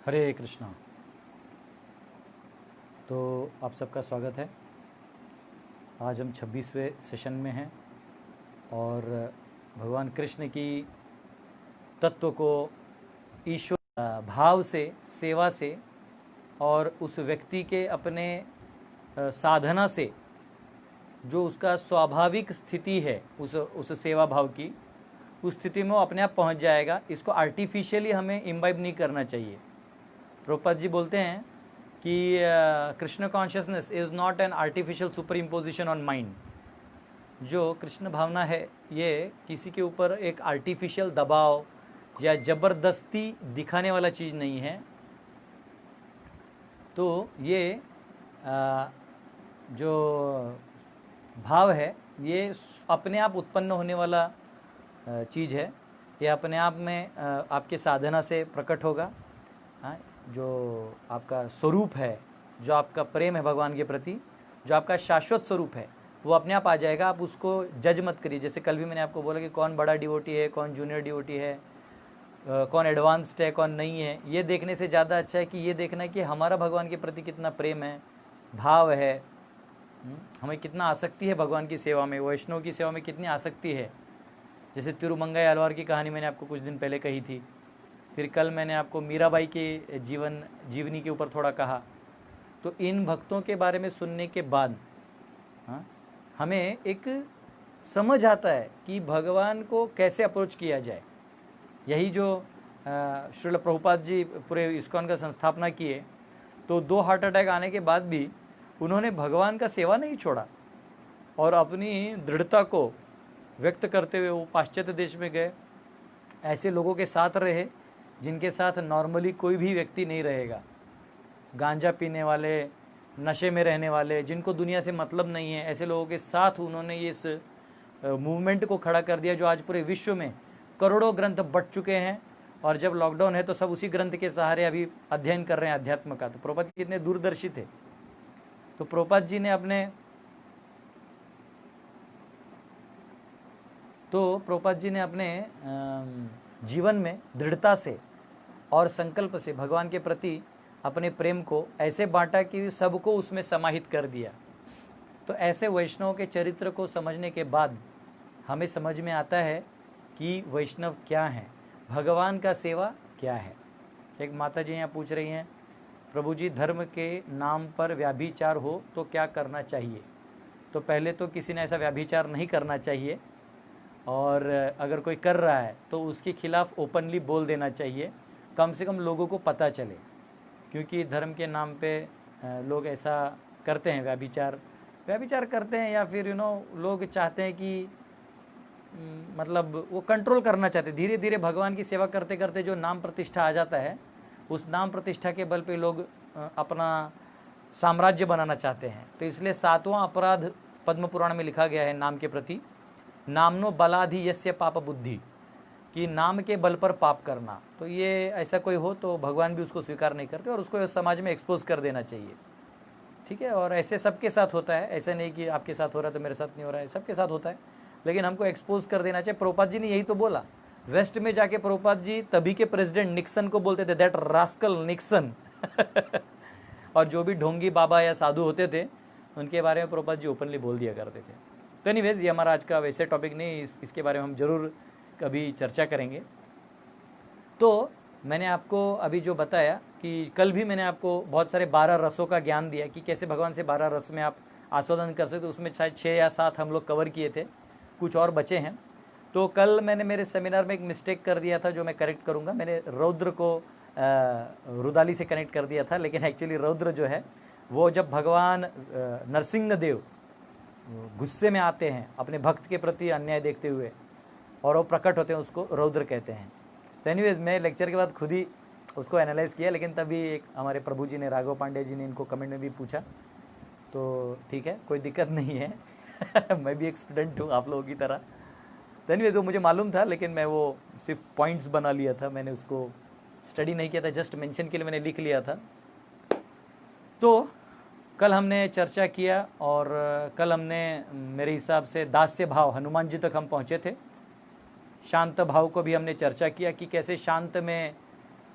हरे कृष्णा। तो आप सबका स्वागत है। आज हम 26वें सेशन में हैं और भगवान कृष्ण की तत्व को ईश्वर भाव से, सेवा से और उस व्यक्ति के अपने साधना से जो उसका स्वाभाविक स्थिति है उस सेवा भाव की, उस स्थिति में वो अपने आप पहुंच जाएगा। इसको आर्टिफिशियली हमें इम्बाइब नहीं करना चाहिए। प्रभुपाद जी बोलते हैं कि Krishna consciousness is not an artificial super imposition on mind. जो कृष्ण भावना है ये किसी के ऊपर एक आर्टिफिशियल दबाव या ज़बरदस्ती दिखाने वाला चीज़ नहीं है। तो ये जो भाव है ये अपने आप उत्पन्न होने वाला चीज़ है। ये अपने आप में आपके साधना से प्रकट होगा। जो आपका स्वरूप है, जो आपका प्रेम है भगवान के प्रति, जो आपका शाश्वत स्वरूप है, वो अपने आप आ जाएगा। आप उसको जज मत करिए। जैसे कल भी मैंने आपको बोला कि कौन बड़ा डिवोटी है, कौन जूनियर डिवोटी है, कौन एडवांस्ड है, कौन नहीं है, ये देखने से ज़्यादा अच्छा है कि ये देखना है कि हमारा भगवान के प्रति कितना प्रेम है, भाव है, हमें कितना आसक्ति है भगवान की सेवा में, वैष्णव की सेवा में कितनी आसक्ति है। जैसे तिरुमंगई आलवार की कहानी मैंने आपको कुछ दिन पहले कही थी। फिर कल मैंने आपको मीराबाई के जीवनी के ऊपर थोड़ा कहा। तो इन भक्तों के बारे में सुनने के बाद हमें एक समझ आता है कि भगवान को कैसे अप्रोच किया जाए। यही जो श्रील प्रभुपाद जी पूरे इस्कॉन का संस्थापना किए, तो 2 हार्ट अटैक आने के बाद भी उन्होंने भगवान का सेवा नहीं छोड़ा और अपनी दृढ़ता को व्यक्त करते हुए वो पाश्चात्य देश में गए। ऐसे लोगों के साथ रहे जिनके साथ नॉर्मली कोई भी व्यक्ति नहीं रहेगा। गांजा पीने वाले, नशे में रहने वाले, जिनको दुनिया से मतलब नहीं है, ऐसे लोगों के साथ उन्होंने इस मूवमेंट को खड़ा कर दिया जो आज पूरे विश्व में करोड़ों ग्रंथ बट चुके हैं। और जब लॉकडाउन है तो सब उसी ग्रंथ के सहारे अभी अध्ययन कर रहे हैं अध्यात्म का। तो प्रभुपाद जी कितने दूरदर्शी थे। तो प्रभुपाद जी ने अपने जीवन में दृढ़ता से और संकल्प से भगवान के प्रति अपने प्रेम को ऐसे बांटा कि सबको उसमें समाहित कर दिया। तो ऐसे वैष्णव के चरित्र को समझने के बाद हमें समझ में आता है कि वैष्णव क्या है, भगवान का सेवा क्या है। एक माता जी यहाँ पूछ रही हैं, प्रभु जी धर्म के नाम पर व्याभिचार हो तो क्या करना चाहिए। तो पहले तो किसी ने ऐसा व्याभिचार नहीं करना चाहिए, और अगर कोई कर रहा है तो उसके खिलाफ ओपनली बोल देना चाहिए, कम से कम लोगों को पता चले। क्योंकि धर्म के नाम पे लोग ऐसा करते हैं, व्याभिचार करते हैं, या फिर लोग चाहते हैं कि मतलब वो कंट्रोल करना चाहते हैं। धीरे धीरे भगवान की सेवा करते करते जो नाम प्रतिष्ठा आ जाता है, उस नाम प्रतिष्ठा के बल पे लोग अपना साम्राज्य बनाना चाहते हैं। तो इसलिए 7वां अपराध पद्म पुराण में लिखा गया है नाम के प्रति, नामनो बलाधि यस्य पाप बुद्धि, कि नाम के बल पर पाप करना। तो ये ऐसा कोई हो तो भगवान भी उसको स्वीकार नहीं करते और उसको समाज में एक्सपोज कर देना चाहिए। ठीक है। और ऐसे सबके साथ होता है, ऐसा नहीं कि आपके साथ हो रहा है तो मेरे साथ नहीं हो रहा है, सबके साथ होता है, लेकिन हमको एक्सपोज कर देना चाहिए। प्रभुपाद जी ने यही तो बोला। वेस्ट में जाके प्रभुपाद जी तभी के प्रेसिडेंट निक्सन को बोलते थे, दैट रास्कल निक्सन और जो भी ढोंगी बाबा या साधु होते थे उनके बारे में प्रभुपाद जी ओपनली बोल दिया करते थे। तो एनीवेज ये हमारा आज का वैसे टॉपिक नहीं, इसके बारे में हम जरूर कभी चर्चा करेंगे। तो मैंने आपको अभी जो बताया कि कल भी मैंने आपको बहुत सारे 12 रसों का ज्ञान दिया कि कैसे भगवान से 12 रस में आप आस्वादन कर सकते। उसमें शायद 6 या 7 हम लोग कवर किए थे, कुछ और बचे हैं। तो कल मैंने मेरे सेमिनार में एक मिस्टेक कर दिया था जो मैं करेक्ट करूँगा। मैंने रौद्र को रुदाली से कनेक्ट कर दिया था, लेकिन एक्चुअली रौद्र जो है वो जब भगवान नरसिंह गुस्से में आते हैं अपने भक्त के प्रति अन्याय देखते हुए और वो प्रकट होते हैं, उसको रौद्र कहते हैं। तो एनीवेज मैं लेक्चर के बाद खुद ही उसको एनालाइज किया, लेकिन तभी एक हमारे प्रभु जी ने, राघव पांडे जी ने इनको कमेंट में भी पूछा। तो ठीक है, कोई दिक्कत नहीं है मैं भी एक स्टूडेंट हूँ आप लोगों की तरह। तो एनीवेज वो मुझे मालूम था, लेकिन मैं वो सिर्फ पॉइंट्स बना लिया था, मैंने उसको स्टडी नहीं किया था, जस्ट मेंशन के लिए मैंने लिख लिया था। तो कल हमने चर्चा किया और कल हमने मेरे हिसाब से दास्य भाव हनुमान जी तक हम पहुँचे थे। शांत भाव को भी हमने चर्चा किया कि कैसे शांत में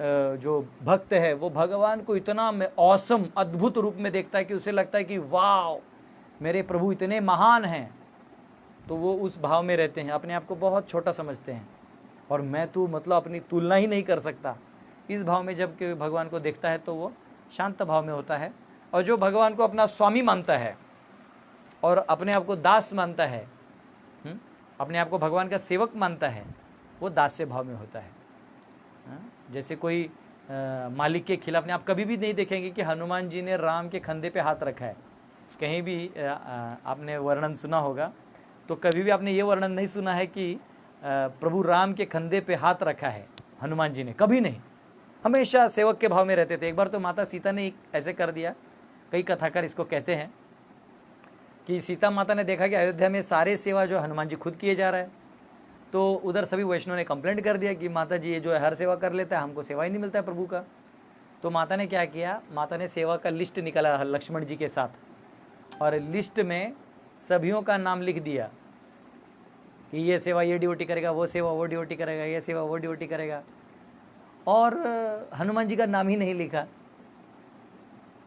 जो भक्त है वो भगवान को इतना औसम अद्भुत रूप में देखता है कि उसे लगता है कि वाह मेरे प्रभु इतने महान हैं, तो वो उस भाव में रहते हैं, अपने आप को बहुत छोटा समझते हैं और मैं तो मतलब अपनी तुलना ही नहीं कर सकता। इस भाव में जब कि भगवान को देखता है तो वो शांत भाव में होता है। और जो भगवान को अपना स्वामी मानता है और अपने आप को दास मानता है, अपने आप को भगवान का सेवक मानता है, वो दास्य भाव में होता है। जैसे कोई मालिक के खिलाफ नहीं, आप कभी भी नहीं देखेंगे कि हनुमान जी ने राम के कंधे पे हाथ रखा है। कहीं भी आपने वर्णन सुना होगा तो कभी भी आपने ये वर्णन नहीं सुना है कि प्रभु राम के कंधे पे हाथ रखा है हनुमान जी ने, कभी नहीं। हमेशा सेवक के भाव में रहते थे। एक बार तो माता सीता ने ऐसे कर दिया, कई कथाकार इसको कहते हैं कि सीता माता ने देखा कि अयोध्या में सारे सेवा जो हनुमान जी खुद किए जा रहा है, तो उधर सभी वैष्णव ने कंप्लेंट कर दिया कि माता जी ये जो है हर सेवा कर लेता है, हमको सेवा ही नहीं मिलता है प्रभु का। तो माता ने क्या किया, माता ने सेवा का लिस्ट निकाला लक्ष्मण जी के साथ, और लिस्ट में सभियों का नाम लिख दिया कि ये सेवा ये ड्यूटी करेगा, वो सेवा वो ड्यूटी करेगा, ये सेवा वो ड्यूटी करेगा, और हनुमान जी का नाम ही नहीं लिखा।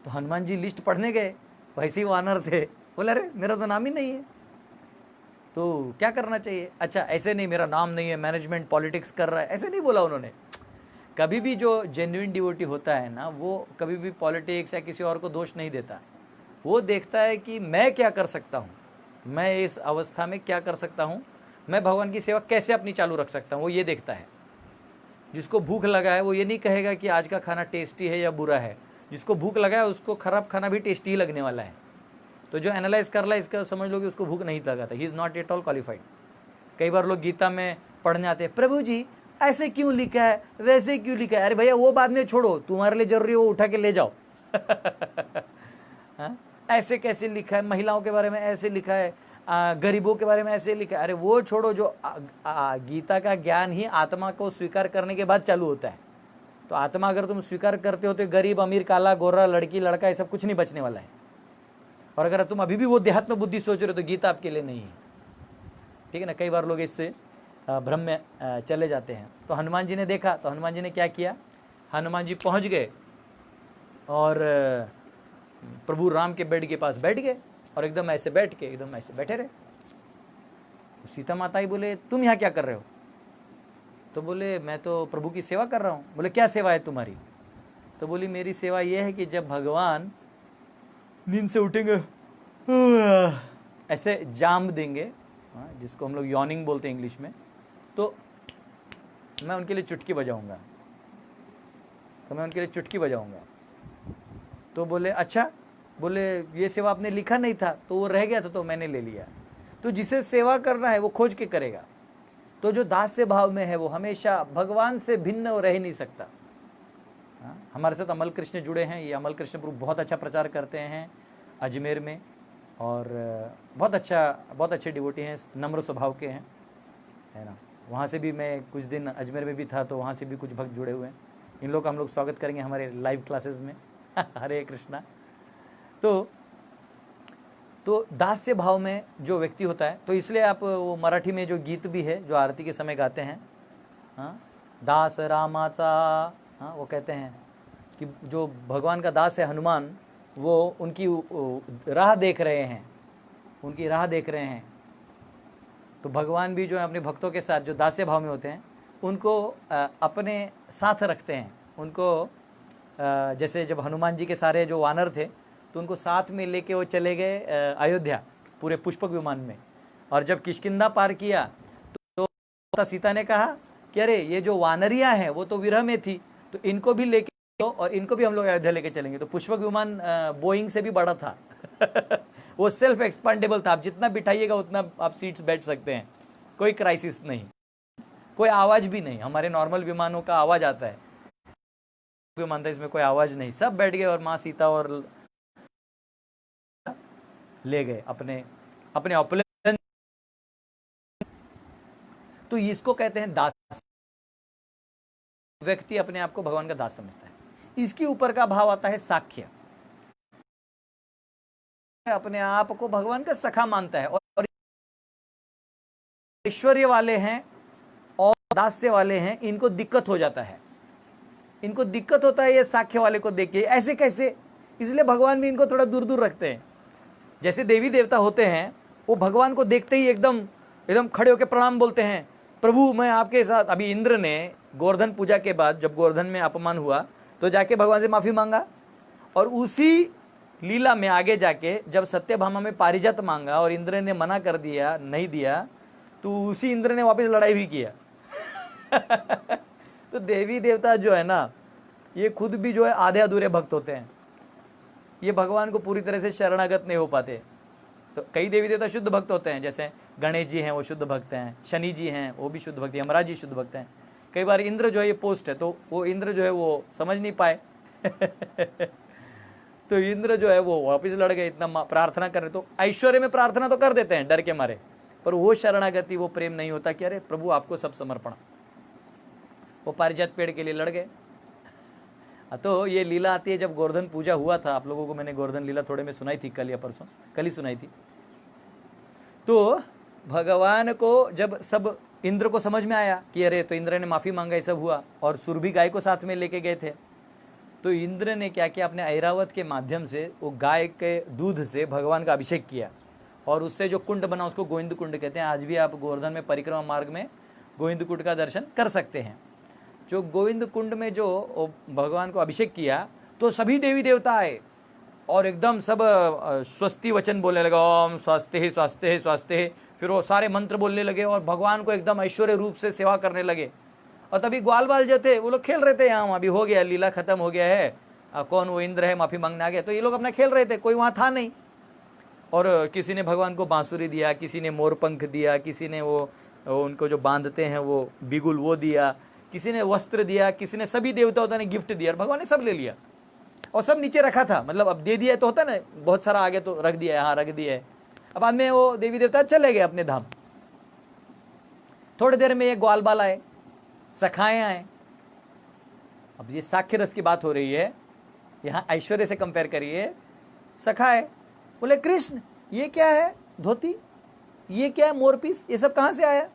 तो हनुमान जी लिस्ट पढ़ने गए, वैसे ही वानर थे, बोले अरे मेरा तो नाम ही नहीं है, तो क्या करना चाहिए। अच्छा ऐसे नहीं, मेरा नाम नहीं है, मैनेजमेंट पॉलिटिक्स कर रहा है, ऐसे नहीं बोला उन्होंने। कभी भी जो जेन्युइन डिवोटी होता है ना, वो कभी भी पॉलिटिक्स या किसी और को दोष नहीं देता। वो देखता है कि मैं क्या कर सकता हूँ, मैं इस अवस्था में क्या कर सकता हूँ, मैं भगवान की सेवा कैसे अपनी चालू रख सकता हूँ, वो ये देखता है। जिसको भूख लगा है वो ये नहीं कहेगा कि आज का खाना टेस्टी है या बुरा है। जिसको भूख लगा है उसको खराब खाना भी टेस्टी ही लगने वाला है। तो जो एनालाइज कर रहा है इसका समझ लो कि उसको भूख नहीं लगा था, he is not at all qualified. कई बार लोग गीता में पढ़ने आते हैं, प्रभु जी ऐसे क्यों लिखा है, वैसे क्यों लिखा है। अरे भैया वो बाद में छोड़ो, तुम्हारे लिए जरूरी है वो उठा के ले जाओ। ऐसे कैसे लिखा है, महिलाओं के बारे में ऐसे लिखा है, गरीबों के बारे में ऐसे लिखा है। अरे वो छोड़ो, जो गीता का ज्ञान ही आत्मा को स्वीकार करने के बाद चालू होता है। तो आत्मा अगर तुम स्वीकार करते हो तो गरीब अमीर काला गोरा लड़की लड़का ये सब कुछ नहीं बचने वाला है। और अगर तुम अभी भी वो देहात्म बुद्धि सोच रहे हो तो गीता आपके लिए नहीं है, ठीक है ना। कई बार लोग इससे भ्रम में चले जाते हैं। तो हनुमान जी ने देखा, तो हनुमान जी ने क्या किया, हनुमान जी पहुंच गए और प्रभु राम के बेड के पास बैठ गए और एकदम ऐसे बैठ के एकदम ऐसे बैठे रहे। तो सीता माता ही बोले तुम यहाँ क्या कर रहे हो। तो बोले मैं तो प्रभु की सेवा कर रहा हूँ। बोले क्या सेवा है तुम्हारी। तो बोली मेरी सेवा ये है कि जब भगवान नींद से उठेंगे ऐसे जाम देंगे, जिसको हम लोग यॉर्निंग बोलते हैं इंग्लिश में, तो मैं उनके लिए चुटकी बजाऊंगा, तो बोले अच्छा, बोले ये सेवा आपने लिखा नहीं था, तो वो रह गया था तो मैंने ले लिया। तो जिसे सेवा करना है वो खोज के करेगा। तो जो दास्य भाव में है वो हमेशा भगवान से भिन्न रह ही नहीं सकता। हमारे साथ अमल कृष्ण जुड़े हैं, ये अमल कृष्ण प्रभु बहुत अच्छा प्रचार करते हैं अजमेर में, और बहुत अच्छे डिवोटी हैं, नम्र स्वभाव के हैं, है ना। वहाँ से भी मैं कुछ दिन अजमेर में भी था, तो वहाँ से भी कुछ भक्त जुड़े हुए हैं। इन लोग का हम लोग स्वागत करेंगे हमारे लाइव क्लासेस में। हरे कृष्णा। तो दास्य भाव में जो व्यक्ति होता है, तो इसलिए आप वो मराठी में जो गीत भी है जो आरती के समय गाते हैं, दास रामाचा, वो कहते हैं कि जो भगवान का दास है हनुमान, वो उनकी राह देख रहे हैं, तो भगवान भी जो है अपने भक्तों के साथ जो दास्य भाव में होते हैं उनको अपने साथ रखते हैं। उनको जैसे जब हनुमान जी के सारे जो वानर थे तो उनको साथ में लेके वो चले गए अयोध्या पूरे पुष्पक विमान में, और जब किष्किंधा पार किया तो सीता ने कहा कि अरे ये जो वानरियां हैं वो तो विरह में थी, तो इनको भी लेके और इनको भी हम लोग अयोध्या लेके चलेंगे। तो पुष्पक विमान बोइंग से भी बड़ा था। वो सेल्फ एक्सपांडेबल था, आप जितना बिठाइएगा उतना आप सीट्स बैठ सकते हैं, कोई क्राइसिस नहीं, कोई आवाज भी नहीं। हमारे नॉर्मल विमानों का आवाज आता है, विमान था इसमें कोई आवाज नहीं, सब बैठ गए और माँ सीता और ले गए अपने ऑपरेशन। तो इसको कहते हैं दास। व्यक्ति अपने आप को भगवान का दास समझता है। इसके ऊपर का भाव आता है साख्य, अपने आप को भगवान का सखा मानता है। और ऐश्वर्य वाले हैं और दास्य वाले हैं, इनको दिक्कत हो जाता है, इनको दिक्कत होता है ये साक्ष्य वाले को देख के, ऐसे कैसे, इसलिए भगवान भी इनको थोड़ा दूर दूर रखते हैं। जैसे देवी देवता होते हैं वो भगवान को देखते ही एकदम एकदम खड़े होकर प्रणाम बोलते हैं, प्रभु मैं आपके साथ। अभी इंद्र ने गोवर्धन पूजा के बाद जब गोवर्धन में अपमान हुआ तो जाके भगवान से माफी मांगा, और उसी लीला में आगे जाके जब सत्यभामा में पारिजात मांगा और इंद्र ने मना कर दिया, नहीं दिया, तो उसी इंद्र ने वापस लड़ाई भी किया। तो देवी देवता जो है ना, ये खुद भी जो है आधे अधूरे भक्त होते हैं, ये भगवान को पूरी तरह से शरणागत नहीं हो पाते। तो कई देवी देवता शुद्ध भक्त होते हैं, जैसे गणेश जी हैं वो शुद्ध भक्त हैं, शनि जी हैं वो भी शुद्ध भक्त हैं, यमराज जी शुद्ध भक्त हैं। कई बार इंद्र जो है ये पोस्ट है, तो वो इंद्र जो है वो समझ नहीं पाए। तो इंद्र जो है वो वापिस लड़ गए, इतना प्रार्थना कर रहे, तो ऐश्वर्य में प्रार्थना तो कर देते हैं डर के मारे, पर वो शरणागति, वो प्रेम नहीं होता कि अरे प्रभु आपको सब समर्पण। वो पारिजात पेड़ के लिए लड़ गए। तो ये लीला आती है जब गोवर्धन पूजा हुआ था, आप लोगों को मैंने गोवर्धन लीला थोड़े में सुनाई थी, कल या परसों, कल ही सुनाई थी। तो भगवान को जब सब इंद्र को समझ में आया कि अरे तो इंद्र ने माफी मांगा, ये सब हुआ, और सुरभि गाय को साथ में लेके गए थे, तो इंद्र ने क्या किया, अपने ऐरावत के माध्यम से वो गाय के दूध से भगवान का अभिषेक किया, और उससे जो कुंड बना उसको गोविंद कुंड कहते हैं। आज भी आप गोवर्धन में परिक्रमा मार्ग में गोविंद कुंड का दर्शन कर सकते हैं। जो गोविंद कुंड में जो भगवान को अभिषेक किया, तो सभी देवी देवता आए और एकदम सब स्वस्ति वचन बोलने लगे, ओम स्वास्थ्य स्वास्थ्य स्वास्थ्य। फिर वो सारे मंत्र बोलने लगे और भगवान को एकदम ऐश्वर्य रूप से सेवा करने लगे। और तभी ग्वाल बाल जो थे वो लोग खेल रहे थे, यहाँ अभी हो गया, लीला खत्म हो गया है, कौन वो इंद्र है माफी मांगने आ गया, तो ये लोग अपना खेल रहे थे, कोई वहाँ था नहीं। और किसी ने भगवान को बांसुरी दिया, किसी ने मोरपंख दिया, किसी ने वो उनको जो बांधते हैं वो बिगुल वो दिया, किसी ने वस्त्र दिया, किसी ने, सभी देवताओं ने गिफ्ट दिया, और भगवान ने सब ले लिया और सब नीचे रखा था। मतलब अब दे दिया तो होता ना, बहुत सारा आगे तो रख दिया है, हाँ रख दिया है। अब बाद में वो देवी देवता चले गए अपने धाम। थोड़ी देर में ये ग्वाल बाल आए, सखाएं आए। अब ये साक्ष्य रस की बात हो रही है, यहाँ ऐश्वर्य से कंपेयर करिए। सखाए बोले कृष्ण ये क्या है धोती, ये क्या है मोरपीस, ये सब कहाँ से आया।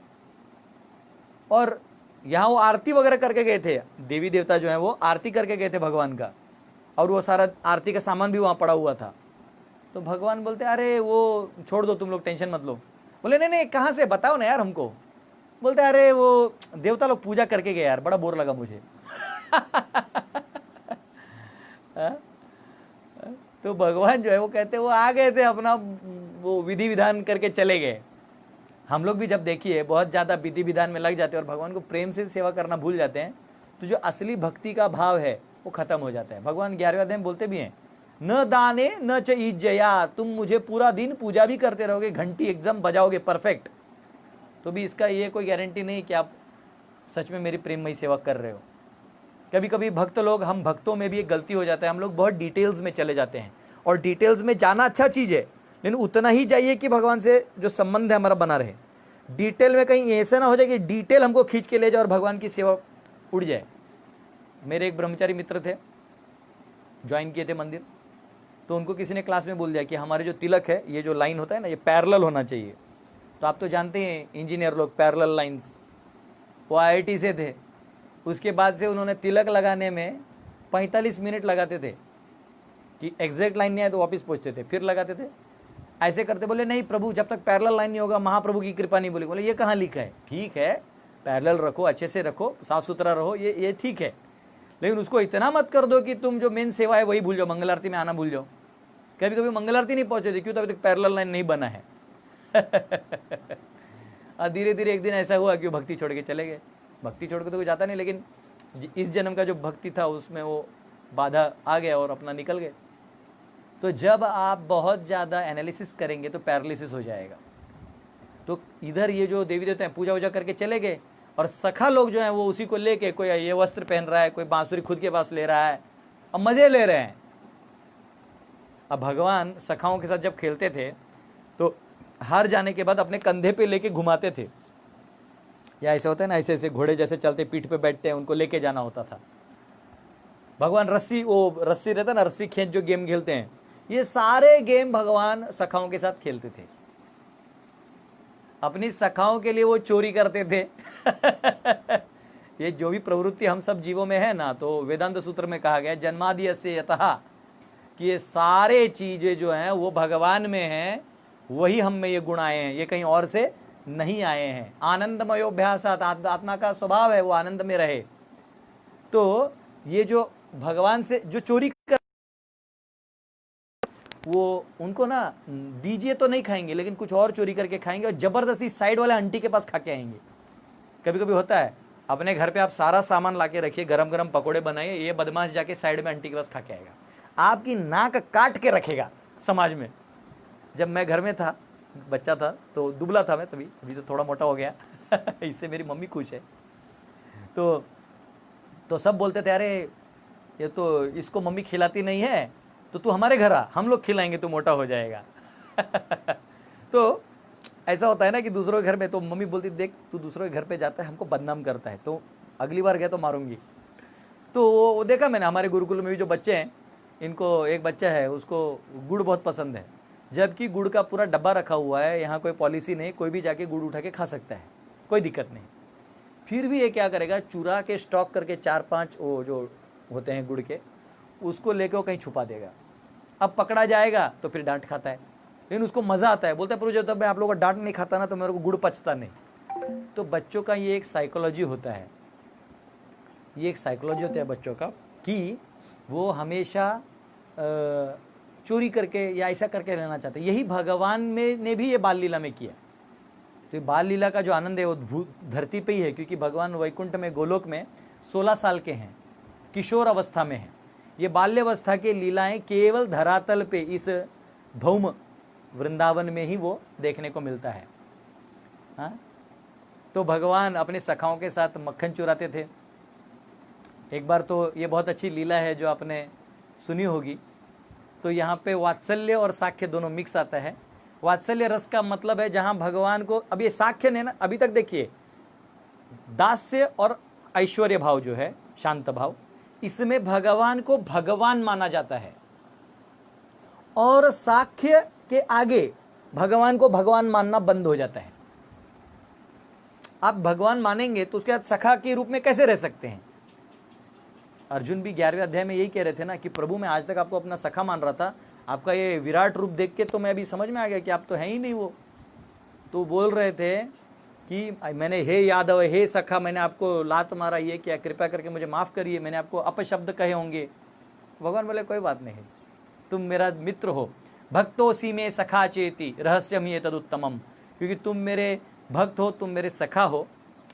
और यहाँ वो आरती वगैरह करके गए थे, देवी देवता जो है वो आरती करके गए थे भगवान का, और वो सारा आरती का सामान भी वहाँ पड़ा हुआ था। तो भगवान बोलते अरे वो छोड़ दो तुम लोग, टेंशन मत लो। बोले नहीं नहीं कहाँ से बताओ ना यार हमको। बोलते अरे वो देवता लोग पूजा करके गए यार, बड़ा बोर लगा मुझे। तो भगवान जो है वो कहते वो आ गए थे, अपना वो विधि विधान करके चले गए। हम लोग भी जब देखिए बहुत ज़्यादा विधि विधान में लग जाते हैं और भगवान को प्रेम से सेवा करना भूल जाते हैं, तो जो असली भक्ति का भाव है वो खत्म हो जाता है। भगवान 11वें अध्याय में बोलते भी हैं, न दाने न च इज्जया, तुम मुझे पूरा दिन पूजा भी करते रहोगे, घंटी एकदम बजाओगे परफेक्ट, तो भी इसका ये कोई गारंटी नहीं कि आप सच में मेरी प्रेममयी सेवा कर रहे हो। कभी कभी भक्त लोग, हम भक्तों में भी एक गलती हो जाता है, हम लोग बहुत डिटेल्स में चले जाते हैं, और डिटेल्स में जाना अच्छा चीज़ है, लेकिन उतना ही चाहिए कि भगवान से जो संबंध है हमारा बना रहे। डिटेल में कहीं ऐसा ना हो जाए कि डिटेल हमको खींच के ले जाए और भगवान की सेवा उड़ जाए। मेरे एक ब्रह्मचारी मित्र थे, ज्वाइन किए थे मंदिर, तो उनको किसी ने क्लास में बोल दिया कि हमारे जो तिलक है, ये जो लाइन होता है ना, ये पैरेलल होना चाहिए। तो आप तो जानते हैं इंजीनियर लोग पैरेलल लाइंस, वो IIT से थे। उसके बाद से उन्होंने तिलक लगाने में 45 मिनट लगाते थे कि एग्जैक्ट लाइन नहीं आए तो वापस पहुँचते थे, फिर लगाते थे, ऐसे करते। बोले नहीं प्रभु जब तक पैरेलल लाइन नहीं होगा महाप्रभु की कृपा नहीं। बोले ये कहाँ लिखा है, ठीक है पैरेलल रखो, अच्छे से रखो, साफ सुथरा रहो, ये ठीक है, लेकिन उसको इतना मत कर दो कि तुम जो मेन सेवा है वही भूल जाओ, मंगल आरती में आना भूल जाओ। कभी कभी मंगल आरती नहीं पहुँचे थे, क्यों, तो अभी तक पैरेलल लाइन नहीं बना है। धीरे धीरे एक दिन ऐसा हुआ कि वो भक्ति छोड़ के चले गए। भक्ति छोड़ के तो कोई जाता नहीं, लेकिन इस जन्म का जो भक्ति था उसमें वो बाधा आ गया और अपना निकल गए। तो जब आप बहुत ज़्यादा एनालिसिस करेंगे तो पैरालिसिस हो जाएगा। तो इधर ये जो देवी देवता हैं पूजा वूजा करके चले गए, और सखा लोग जो हैं वो उसी को लेके, कोई ये वस्त्र पहन रहा है, कोई बांसुरी खुद के पास ले रहा है, अब मज़े ले रहे हैं। अब भगवान सखाओं के साथ जब खेलते थे तो हार जाने के बाद अपने कंधे पे लेके घुमाते थे, या ऐसे होता है ना, ऐसे ऐसे घोड़े जैसे चलते पीठ पे बैठते हैं, उनको लेके जाना होता था। भगवान रस्सी, वो रस्सी रहता ना, रस्सी खींच जो गेम खेलते हैं, ये सारे गेम भगवान सखाओं के साथ खेलते थे। अपनी सखाओं के लिए वो चोरी करते थे। ये जो भी प्रवृत्ति हम सब जीवों में है ना, तो वेदांत सूत्र में कहा गया जन्मादि यस्य यतः, कि ये सारे चीजें जो हैं वो भगवान में हैं, वही हम में ये गुण आए हैं, ये कहीं और से नहीं आए हैं। आनंदमयोभ्यासात, आत्मा का स्वभाव है वो आनंद में रहे। तो ये जो भगवान से जो चोरी कर, वो उनको ना दीजिए तो नहीं खाएंगे, लेकिन कुछ और चोरी करके खाएंगे और जबरदस्ती साइड वाले आंटी के पास खा के आएंगे। कभी कभी होता है, अपने घर पे आप सारा सामान लाके रखिए, गरम गरम पकोड़े बनाइए, ये बदमाश जाके साइड में आंटी के पास खा के आएगा, आपकी नाक काट के रखेगा समाज में। जब मैं घर में था, बच्चा था, तो दुबला था मैं तभी, अभी तो थोड़ा मोटा हो गया इससे मेरी मम्मी खुश है। तो सब बोलते थे, अरे ये तो इसको मम्मी खिलाती नहीं है, तो तू हमारे घर आ, हम लोग खिलाएंगे, तू मोटा हो जाएगा तो ऐसा होता है ना कि दूसरों के घर में, तो मम्मी बोलती देख तू दूसरों के घर पे जाता है, हमको बदनाम करता है, तो अगली बार गया तो मारूंगी। तो वो देखा मैंने, हमारे गुरुकुल में भी जो बच्चे हैं, इनको एक बच्चा है, उसको गुड़ बहुत पसंद है, जबकि गुड़ का पूरा डब्बा रखा हुआ है, यहाँ कोई पॉलिसी नहीं, कोई भी जाके गुड़ उठा के खा सकता है, कोई दिक्कत नहीं। फिर भी ये क्या करेगा, चुरा के स्टॉक करके 4-5 वो जो होते हैं गुड़ के, उसको लेके वो कहीं छुपा देगा। अब पकड़ा जाएगा तो फिर डांट खाता है, लेकिन उसको मज़ा आता है, बोलता है प्रभु जब मैं आप लोगों का डांट नहीं खाता ना तो मेरे को गुड़ पचता नहीं। तो बच्चों का ये एक साइकोलॉजी होता है, ये एक साइकोलॉजी होता है बच्चों का, कि वो हमेशा चोरी करके या ऐसा करके रहना चाहते हैं। यही भगवान में ने भी ये बाल लीला में किया। तो ये बाल लीला का जो आनंद है वो धरती पे ही है, क्योंकि भगवान वैकुंठ में गोलोक में 16 साल के हैं, किशोर अवस्था में हैं। ये बाल्यावस्था के लीलाएं केवल धरातल पे इस भौम वृंदावन में ही वो देखने को मिलता है। हाँ, तो भगवान अपने सखाओं के साथ मक्खन चुराते थे। एक बार तो ये बहुत अच्छी लीला है जो आपने सुनी होगी। तो यहाँ पे वात्सल्य और साख्य दोनों मिक्स आता है। वात्सल्य रस का मतलब है जहाँ भगवान को, अब ये साख्य ने ना अभी तक देखिए, दास्य और ऐश्वर्य भाव जो है, शांत भाव, इसमें भगवान को भगवान माना जाता है, और साख्य के आगे भगवान को भगवान मानना बंद हो जाता है। आप भगवान मानेंगे तो उसके बाद सखा के रूप में कैसे रह सकते हैं? अर्जुन भी 11वें अध्याय में यही कह रहे थे ना कि प्रभु मैं आज तक आपको अपना सखा मान रहा था, आपका ये विराट रूप देख के तो मैं अभी समझ में आ गया कि आप तो हैं ही नहीं वो। तो बोल रहे थे कि मैंने हे यादव, हे सखा, मैंने आपको लात मारा, ये क्या, कृपया करके मुझे माफ़ करिए, मैंने आपको अपशब्द कहे होंगे। भगवान बोले कोई बात नहीं, तुम मेरा मित्र हो। भक्तोसी में सखा चेती रहस्यम ये तदुत्तमम, क्योंकि तुम मेरे भक्त हो, तुम मेरे सखा हो,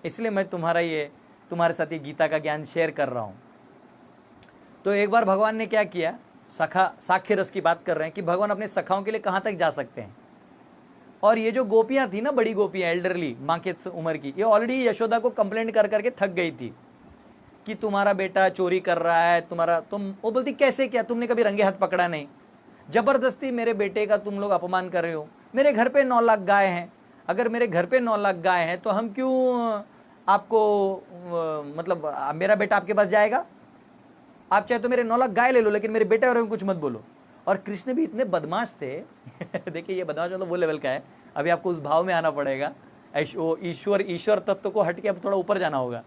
इसलिए मैं तुम्हारे साथ ये गीता का ज्ञान शेयर कर रहा हूँ। तो एक बार भगवान ने क्या किया, साख्य रस की बात कर रहे हैं कि भगवान अपने सखाओं के लिए कहाँ तक जा सकते हैं। और ये जो गोपियां थी ना, बड़ी गोपियां, एल्डरली माँ के उम्र की, ये ऑलरेडी यशोदा को कंप्लेंट कर करके थक गई थी कि तुम्हारा बेटा चोरी कर रहा है, वो बोलती कैसे, क्या तुमने कभी रंगे हाथ पकड़ा नहीं, जबरदस्ती मेरे बेटे का तुम लोग अपमान कर रहे हो। मेरे घर पे 9 लाख गाय हैं, अगर मेरे घर पे 9 लाख गाय हैं तो हम क्यों आपको, मतलब मेरा बेटा आपके पास जाएगा? आप चाहे तो मेरे 9 लाख गाय ले लो, लेकिन मेरे बेटे और कुछ मत बोलो। और कृष्ण भी इतने बदमाश थे देखिए ये बदमाश मतलब वो लेवल का है, अभी आपको उस भाव में आना पड़ेगा, ईश्वर तत्व को हट के अब थोड़ा ऊपर जाना होगा।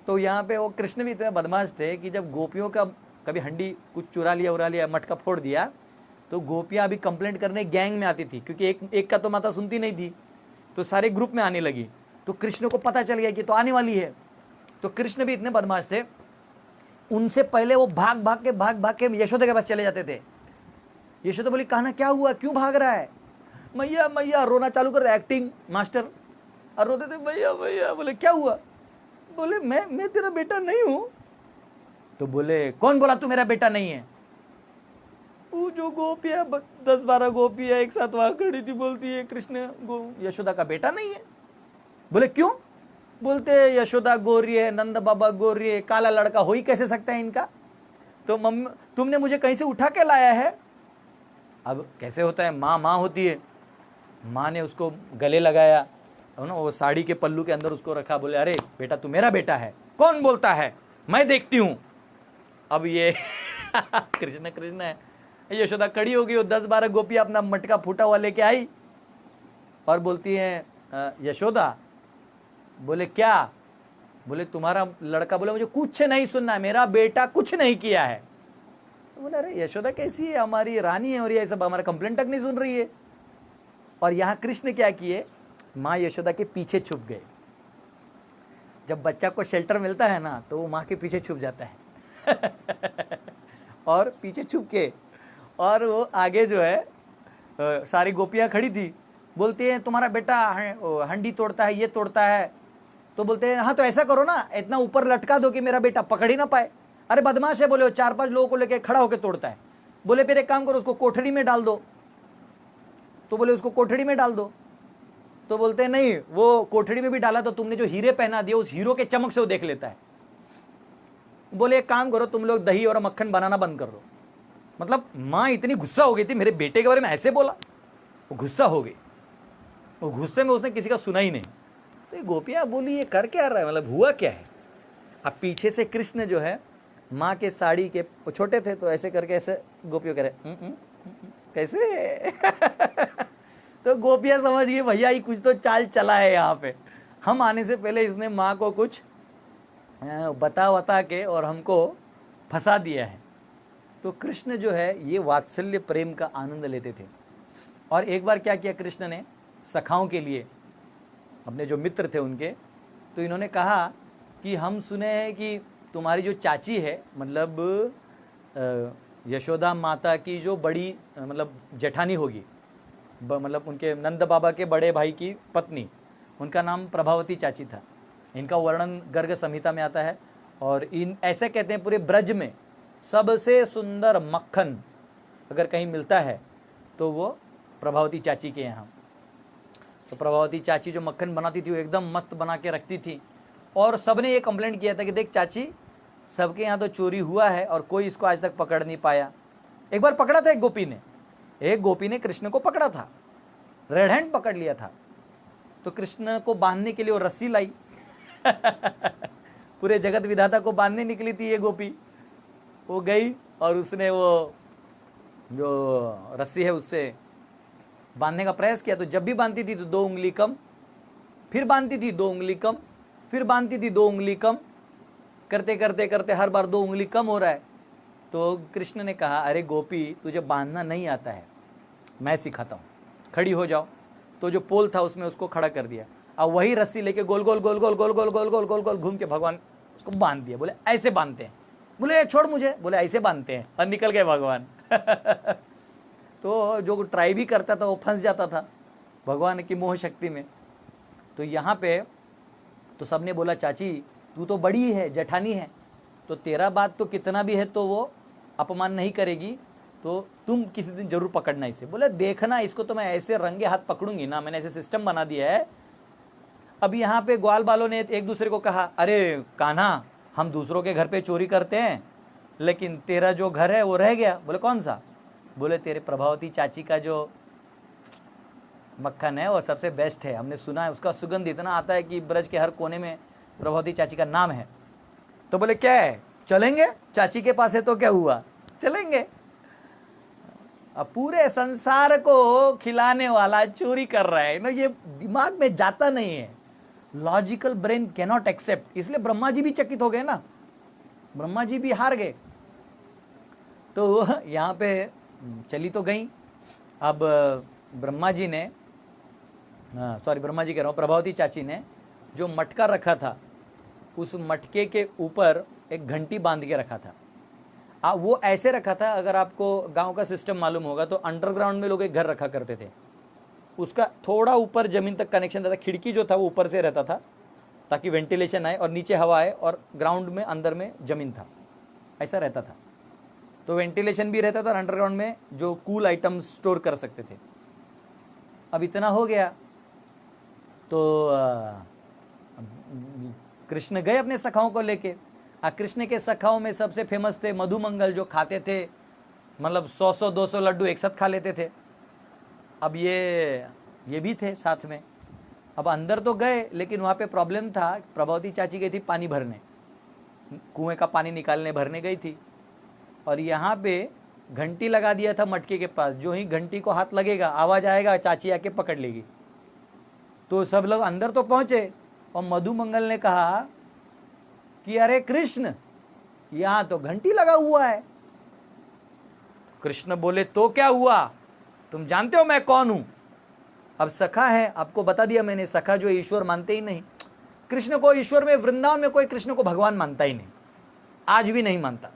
तो यहाँ पे वो कृष्ण भी इतने बदमाश थे कि जब गोपियों का कभी हंडी कुछ चुरा लिया, मटका फोड़ दिया, तो गोपियाँ अभी कंप्लेंट करने गैंग में आती थी, क्योंकि एक का तो माता सुनती नहीं थी, तो सारे ग्रुप में आने लगी। तो कृष्ण को पता चल गया कि तो आने वाली है। तो कृष्ण भी इतने बदमाश थे, उनसे पहले वो भाग भाग के यशोदा के पास चले जाते थे। यशोदा बोली कहना क्या हुआ, क्यों भाग रहा है? मैया मैया, रोना चालू कर दे, एक्टिंग मास्टर, और रोते थे मैया मैया। बोले क्या हुआ? बोले मैं तेरा बेटा नहीं हूं। तो बोले कौन बोला तू मेरा बेटा नहीं है? वो जो गोपियां 10-12 गोपियां एक साथ वहां खड़ी थी, बोलती है कृष्ण यशोदा का बेटा नहीं है। बोले क्यों? बोलते यशोदा गोरी है, नंद बाबा गोरी है, काला लड़का हो ही कैसे सकता है इनका? तो मम्मी तुमने मुझे कहीं से उठा के लाया है। अब कैसे होता है, माँ होती है, माँ ने उसको गले लगाया ना, वो साड़ी के पल्लू के अंदर उसको रखा, बोले अरे बेटा तू मेरा बेटा है। कौन बोलता है? मैं देखती हूँ। अब ये कृष्ण है। यशोदा खड़ी हो गई, 10-12 गोपी अपना मटका फूटा हुआ लेके आई और बोलती है यशोदा। बोले क्या? बोले तुम्हारा लड़का बोले मुझे कुछ नहीं सुनना है, मेरा बेटा कुछ नहीं किया है। तो बोले अरे यशोदा कैसी है, हमारी रानी है और ये सब हमारा कंप्लेंट तक नहीं सुन रही है। और यहाँ कृष्ण क्या किए, माँ यशोदा के पीछे छुप गए। जब बच्चा को शेल्टर मिलता है ना तो वो माँ के पीछे छुप जाता है और पीछे छुप के, और वो आगे जो है सारी गोपियाँ खड़ी थी, बोलती हैं तुम्हारा बेटा हंडी तोड़ता है, ये तोड़ता है। तो बोलते हैं हाँ तो ऐसा करो ना, इतना ऊपर लटका दो कि मेरा बेटा पकड़ ही ना पाए। अरे बदमाश है, बोले वो 4-5 लोगों को लेके खड़ा होकर तोड़ता है। बोले फिर एक काम करो, उसको कोठड़ी में डाल दो। तो बोले उसको कोठड़ी में डाल दो। तो बोलते हैं नहीं, वो कोठड़ी में भी डाला तो तुमने जो हीरे पहना दिए उस हीरो के चमक से वो देख लेता है। बोले एक काम करो, तुम लोग दही और मक्खन बनाना बंद कर दो। मतलब माँ इतनी गुस्सा हो गई थी, मेरे बेटे के बारे में ऐसे बोला, वो गुस्सा हो गई। वो गुस्से में उसने किसी का सुना ही नहीं। तो ये गोपियाँ बोली ये कर क्या रहा है, मतलब हुआ क्या है। अब पीछे से कृष्ण जो है माँ के साड़ी के, छोटे थे तो ऐसे करके ऐसे गोपियों कह रहे कैसे तो गोपियाँ समझ गई भैया ये कुछ तो चाल चला है यहाँ पे, हम आने से पहले इसने माँ को कुछ बता के और हमको फंसा दिया है। तो कृष्ण जो है ये वात्सल्य प्रेम का आनंद लेते थे। और एक बार क्या किया कृष्ण ने, सखाओं के लिए, अपने जो मित्र थे उनके, तो इन्होंने कहा कि हम सुने हैं कि तुम्हारी जो चाची है, मतलब यशोदा माता की जो बड़ी मतलब जेठानी होगी, मतलब उनके नंद बाबा के बड़े भाई की पत्नी, उनका नाम प्रभावती चाची था। इनका वर्णन गर्ग संहिता में आता है। और इन ऐसे कहते हैं पूरे ब्रज में सबसे सुंदर मक्खन अगर कहीं मिलता है तो वो प्रभावती चाची के यहाँ। तो प्रभावती चाची जो मक्खन बनाती थी वो एकदम मस्त बना के रखती थी। और सबने ये कंप्लेंट किया था कि देख चाची, सबके यहाँ तो चोरी हुआ है और कोई इसको आज तक पकड़ नहीं पाया। एक बार पकड़ा था एक गोपी ने कृष्ण को पकड़ा था, रेड हैंड पकड़ लिया था। तो कृष्ण को बांधने के लिए वो रस्सी लाई पूरे जगत विधाता को बांधने निकली थी ये गोपी। वो गई और उसने वो जो रस्सी है उससे बांधने का प्रयास किया। तो जब भी बांधती थी तो 2 उंगली कम, फिर बांधती थी 2 उंगली कम, फिर बांधती थी 2 उंगली कम, करते करते करते हर बार 2 उंगली कम हो रहा है। तो कृष्ण ने कहा अरे गोपी तुझे बांधना नहीं आता है, मैं सिखाता हूँ, खड़ी हो जाओ। तो जो पोल था उसमें उसको खड़ा कर दिया। अब वही रस्सी लेके गोल गोल गोल गोल गोल गोल गोल गोल गोल गोल घूम के भगवान उसको बांध दिया। बोले ऐसे बांधते हैं। बोले छोड़ मुझे, बोले ऐसे बांधते हैं, और निकल गए भगवान तो जो ट्राई भी करता था वो फंस जाता था भगवान की मोह शक्ति में। तो यहाँ पे तो सबने बोला चाची तू तो बड़ी है, जेठानी है, तो तेरा बात तो कितना भी है तो वो अपमान नहीं करेगी, तो तुम किसी दिन जरूर पकड़ना इसे। बोले देखना, इसको तो मैं ऐसे रंगे हाथ पकड़ूंगी ना, मैंने ऐसे सिस्टम बना दिया है। अब यहाँ पे ग्वाल बालों ने एक दूसरे को कहा अरे कान्हा, हम दूसरों के घर पे चोरी करते हैं लेकिन तेरा जो घर है वो रह गया। बोले कौन सा? बोले तेरे प्रभावती चाची का जो मक्खन है वो सबसे बेस्ट है, हमने सुना है उसका सुगंध इतना आता है कि ब्रज के हर कोने में प्रभावती चाची का नाम है। तो बोले क्या है, चलेंगे, चाची के पास है तो क्या हुआ, चलेंगे। अब पूरे संसार को खिलाने वाला चोरी कर रहा है ना, ये दिमाग में जाता नहीं है, लॉजिकल ब्रेन कैनॉट एक्सेप्ट। इसलिए ब्रह्मा जी भी चकित हो गए ना, ब्रह्मा जी भी हार गए। तो यहाँ पे चली तो गई। अब ब्रह्मा जी ने, ब्रह्मा जी कह रहा हूँ, प्रभावती चाची ने जो मटका रखा था उस मटके के ऊपर एक घंटी बांध के रखा था। वो ऐसे रखा था, अगर आपको गांव का सिस्टम मालूम होगा तो अंडरग्राउंड में लोग एक घर रखा करते थे, उसका थोड़ा ऊपर जमीन तक कनेक्शन रहता, खिड़की जो था वो ऊपर से रहता था ताकि वेंटिलेशन आए और नीचे हवा आए, और ग्राउंड में अंदर में जमीन था, ऐसा रहता था। तो वेंटिलेशन भी रहता था और अंडरग्राउंड में जो कूल आइटम स्टोर कर सकते थे। अब इतना हो गया तो कृष्ण गए अपने सखाओं को लेके। कृष्ण के सखाओं में सबसे फेमस थे मधुमंगल, जो खाते थे मतलब 100-200 लड्डू एक साथ खा लेते थे। अब ये भी थे साथ में। अब अंदर तो गए लेकिन वहाँ पे प्रॉब्लम था, प्रभावती चाची गई थी पानी भरने, कुएं का पानी निकालने भरने गई थी, और यहाँ पे घंटी लगा दिया था मटके के पास। जो ही घंटी को हाथ लगेगा आवाज़ आएगा, चाची आके पकड़ लेगी। तो सब लोग अंदर तो पहुँचे और मधुमंगल ने कहा कि अरे कृष्ण, यहां तो घंटी लगा हुआ है। कृष्ण बोले तो क्या हुआ, तुम जानते हो मैं कौन हूं? अब सखा है, आपको बता दिया मैंने, सखा जो ईश्वर मानते ही नहीं। कृष्ण को ईश्वर में, वृंदावन में कोई कृष्ण को भगवान मानता ही नहीं, आज भी नहीं मानता।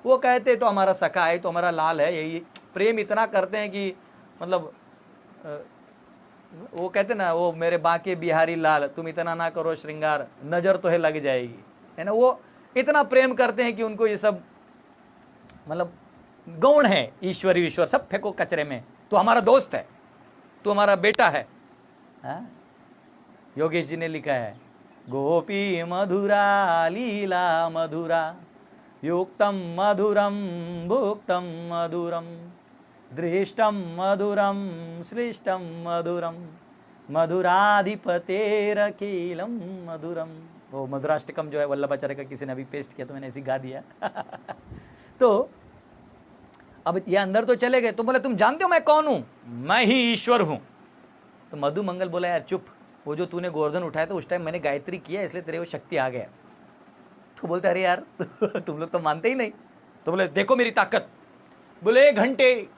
वो कहते तो हमारा सखा है, तो हमारा लाल है, यही प्रेम इतना करते हैं कि मतलब वो कहते ना, वो मेरे बाके बिहारी लाल, तुम इतना ना करो श्रृंगार, नजर तो है लग जाएगी, है ना। वो इतना प्रेम करते हैं कि उनको ये सब मतलब गौण है, ईश्वर ईश्वर सब फेंको कचरे में, तो हमारा दोस्त है, तो हमारा बेटा है। योगेश जी ने लिखा है, गोपी मधुरा लीला मधुरा, युक्तम मधुरम भुक्तम मधुरम, दृष्टम मधुरम सृष्टम मधुरम, मधुराधिपतेरखिलम मधुरम। वो मधुराष्टकम जो है वल्लभाचार्य का किसी ने अभी पेस्ट किया, तो मैंने ऐसे गा दिया। तो अब ये अंदर तो चले गए, तो बोले तुम जानते हो मैं कौन हूं? मैं ही ईश्वर हूं। तो मधु मंगल बोला यार चुप, वो जो तूने गोवर्धन उठाया तो उस टाइम मैंने गायत्री किया, इसलिए तेरे वो शक्ति आ गया। तो बोलते अरे यार तुम लोग तो मानते ही नहीं। तो बोले देखो मेरी ताकत। बोले घंटे।